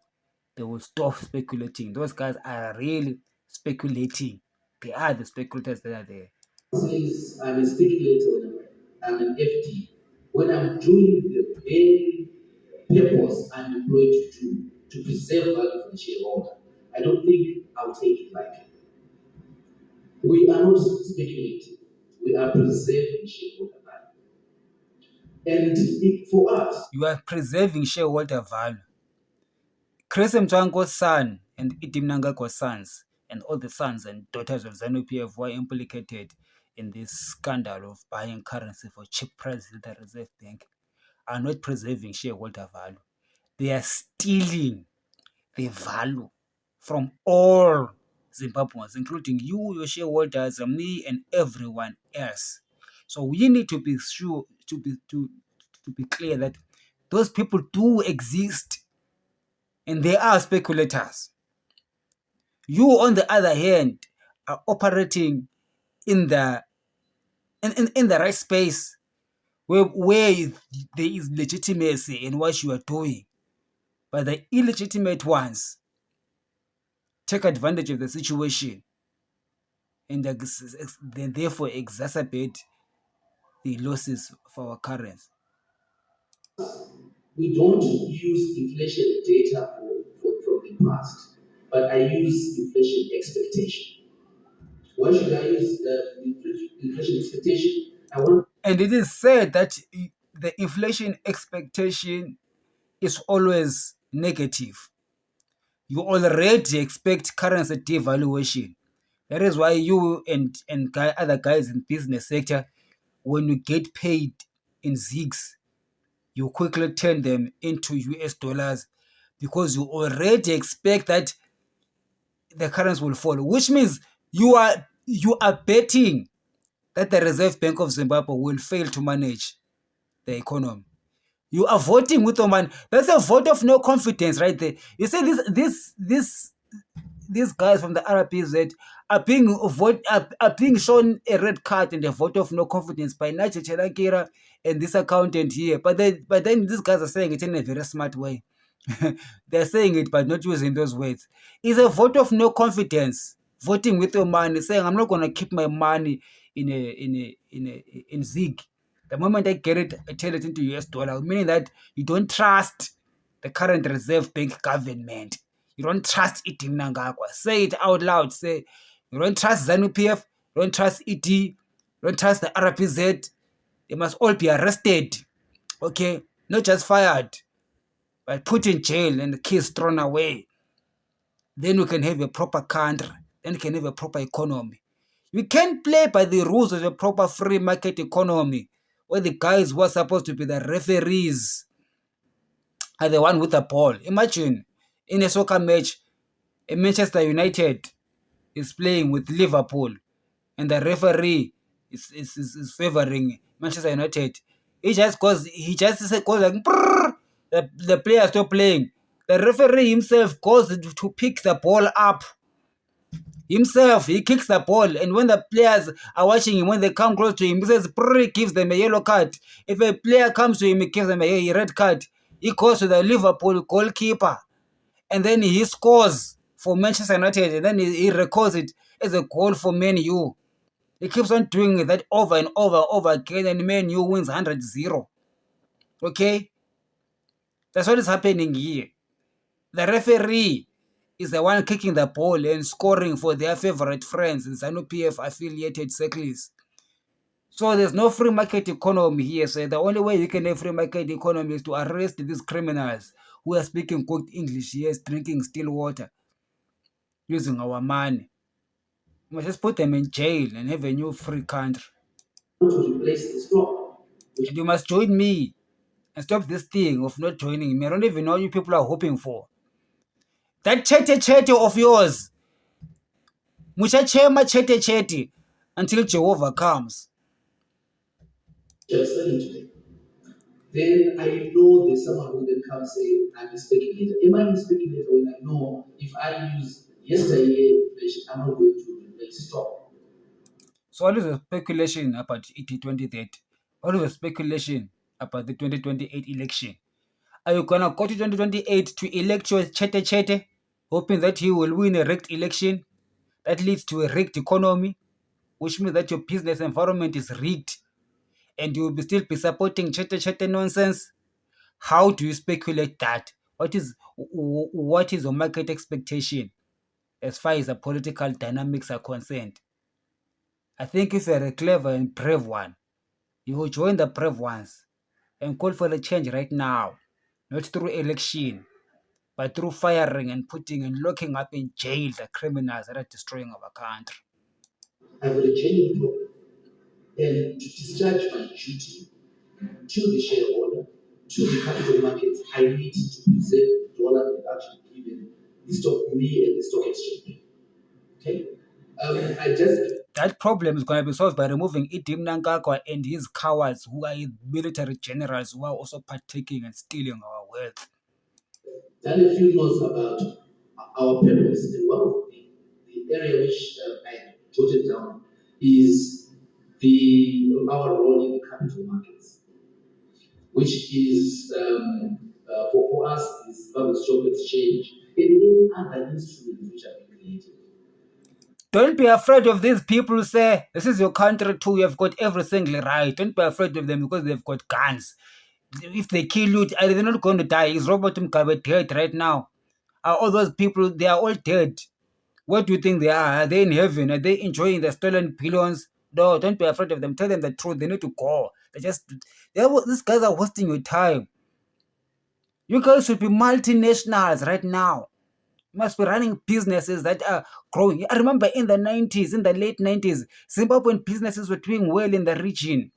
They will stop speculating. Those guys are really speculating. They are the speculators that are there.
says I'm a speculator, I'm an FD, when I'm doing the very purpose I'm employed to do, to preserve value for the shareholder, I don't think I'll take it lightly. We are not speculating, we are preserving shareholder value. And for us,
You are preserving shareholder value. Chris Mtwango's son and Itim Mnangagwa's sons and all the sons and daughters of ZANU PF were implicated in this scandal of buying currency for cheap prices at the Reserve Bank are not preserving shareholder value. They are stealing the value from all Zimbabweans, including you, your shareholders, me, and everyone else. So we need to be sure to be clear that those people do exist and they are speculators. You, on the other hand, are operating in the in the right space where there is legitimacy in what you are doing. But the illegitimate ones take advantage of the situation and then therefore exacerbate the losses of our currency.
We don't use inflation data from the past, but I use inflation expectation. Why should I use inflation expectation?
And it is said that the inflation expectation is always negative. You already expect currency devaluation. That is why you and other guys in business sector, when you get paid in zigs, you quickly turn them into US dollars because you already expect that the currency will fall, which means you are betting that the Reserve Bank of Zimbabwe will fail to manage the economy. You are voting with your money. That's a vote of no confidence right there. You see, these guys from the RBZ are being shown a red card and a vote of no confidence by Nigel Chanangira and this accountant here. But then these guys are saying it in a very smart way. They're saying it but not using those words. It's a vote of no confidence. Voting with your money, saying I'm not gonna keep my money in Zig. The moment I get it, I turn it into US dollar, meaning that you don't trust the current Reserve Bank government. You don't trust it in Nangagwa. Say it out loud. Say you don't trust ZANU-PF, you don't trust ED, you don't trust the RBZ. They must all be arrested. Okay? Not just fired, but put in jail and the keys thrown away. Then we can have a proper country. Then we can have a proper economy. We can't play by the rules of a proper free market economy where the guys who are supposed to be the referees are the one with the ball. Imagine in a soccer match, a Manchester United is playing with Liverpool and the referee is favoring Manchester United. He just goes like the player stop playing. The referee himself goes to pick the ball up. Himself, he kicks the ball, and when the players are watching him, when they come close to him, he says, gives them a yellow card. If a player comes to him, he gives them a red card. He goes to the Liverpool goalkeeper, and then he scores for Manchester United, and then he records it as a goal for Man U. He keeps on doing that over and over again, and Man U wins 100-0. Okay? That's what is happening here. The referee is the one kicking the ball and scoring for their favorite friends in ZANU-PF affiliated circles. So there's no free market economy here. So the only way you can have free market economy is to arrest these criminals who are speaking good English, yes, drinking still water, using our money. We must just put them in jail and have a new free country.
To replace this law.
And you must join me and stop this thing of not joining me. I don't even know what you people are hoping for. That chete of yours, muchachema chete until Jehovah comes.
Just today. Then I know there's someone who then comes say, I'm a speculator. Am I a speculator when I know if I use yesterday inflation, I'm not going to replace stock?
So what is the speculation about it 2030? What is the speculation about the 2028 election? Are you gonna go to 2028 to elect your chete, hoping that he will win a rigged election that leads to a rigged economy, which means that your business environment is rigged and you will still be supporting chete nonsense? How do you speculate that? What is your market expectation as far as the political dynamics are concerned? I think if you're a clever and brave one, you will join the brave ones and call for a change right now, not through election, but through firing and putting and locking up in jail the criminals that are destroying our country.
I've got a genuine problem. And to discharge my duty to the shareholder, to the capital markets, I need to preserve dollar production given the stock we at the stock exchange. Okay, I just
That problem is going to be solved by removing Idi Mnangagwa and his cowards, who are military generals who are also partaking and stealing our wealth.
tell a few notes about our purpose, and one of the area which I jotted down is our role in the capital markets, which is for us is Zimbabwe Stock Exchange and any other instruments which have been created.
Don't be afraid of these people who say, this is your country too, you've got everything right. Don't be afraid of them because they've got guns. If they kill you, are they not going to die? Is Robert Mugabe dead right now? Are all those people, they are all dead. What do you think they are? Are they in heaven? Are they enjoying the stolen billions? No, don't be afraid of them. Tell them the truth. They need to go. These guys are wasting your time. You guys should be multinationals right now. You must be running businesses that are growing. I remember in the 90s, in the late 90s, Zimbabwean businesses were doing well in the region.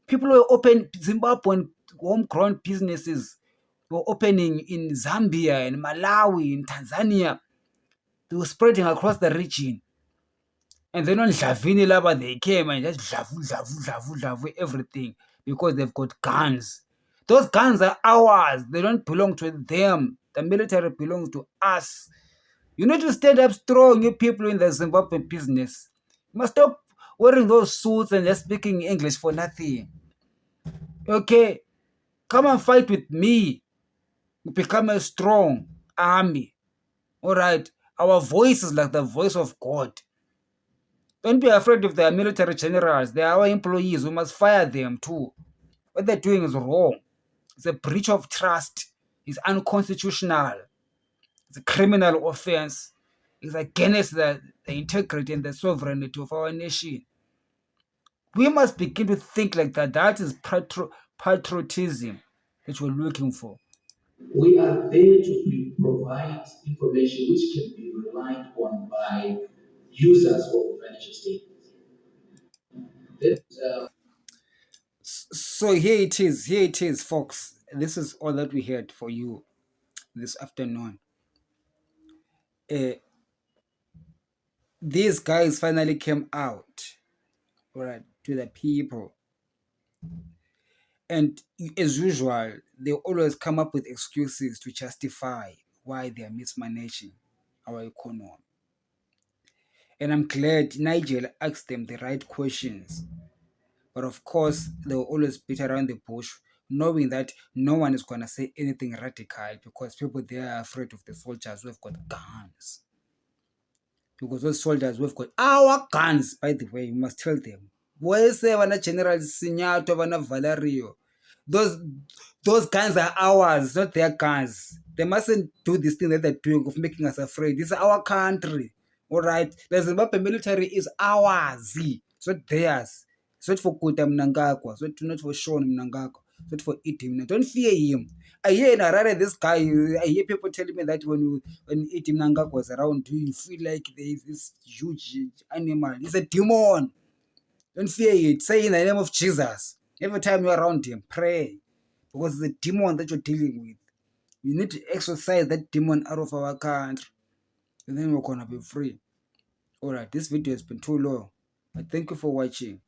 People were open, Zimbabwean homegrown businesses were opening in Zambia, in Malawi, in Tanzania. They were spreading across the region. And then on Dlavini Laba, they came and just dlavu everything because they've got guns. Those guns are ours. They don't belong to them. The military belongs to us. You need to stand up strong, you people in the Zimbabwe business. You must stop wearing those suits and just speaking English for nothing. Okay? Come and fight with me. Become a strong army. Alright? Our voice is like the voice of God. Don't be afraid of their military generals. They are our employees. We must fire them too. What they're doing is wrong. It's a breach of trust. It's unconstitutional. It's a criminal offense. It's against the integrity and the sovereignty of our nation. We must begin to think like that. That is patriotism that we're looking for.
We are there to provide information which can be relied on by users of financial statements.
So here it is. Here it is, folks. This is all that we had for you this afternoon. These guys finally came out, right, to the people. And as usual, they always come up with excuses to justify why they are mismanaging our economy. And I'm glad Nigel asked them the right questions. But of course, they will always beat around the bush, knowing that no one is going to say anything radical because people there are afraid of the soldiers who have got guns. Because those soldiers who have got our guns, by the way, you must tell them. Where's General Sinyato, Valerio? Those guns are ours, not their guns. They mustn't do this thing that they're doing of making us afraid. This is our country. All right? The Zimbabwe military is ours. It's not theirs. It's not for Kuta Mnangagwa. It's not for Sean Mnangagwa. It's not for Itim. Don't fear him. I hear in Harare, this guy, I hear people telling me that when Itim Mnangagwa was around you feel like there is this huge animal. He's a demon. Don't fear it. Say in the name of Jesus. Every time you're around him, pray. Because it's a demon that you're dealing with. We need to exorcise that demon out of our country. And then we're going to be free. Alright, this video has been too long. But thank you for watching.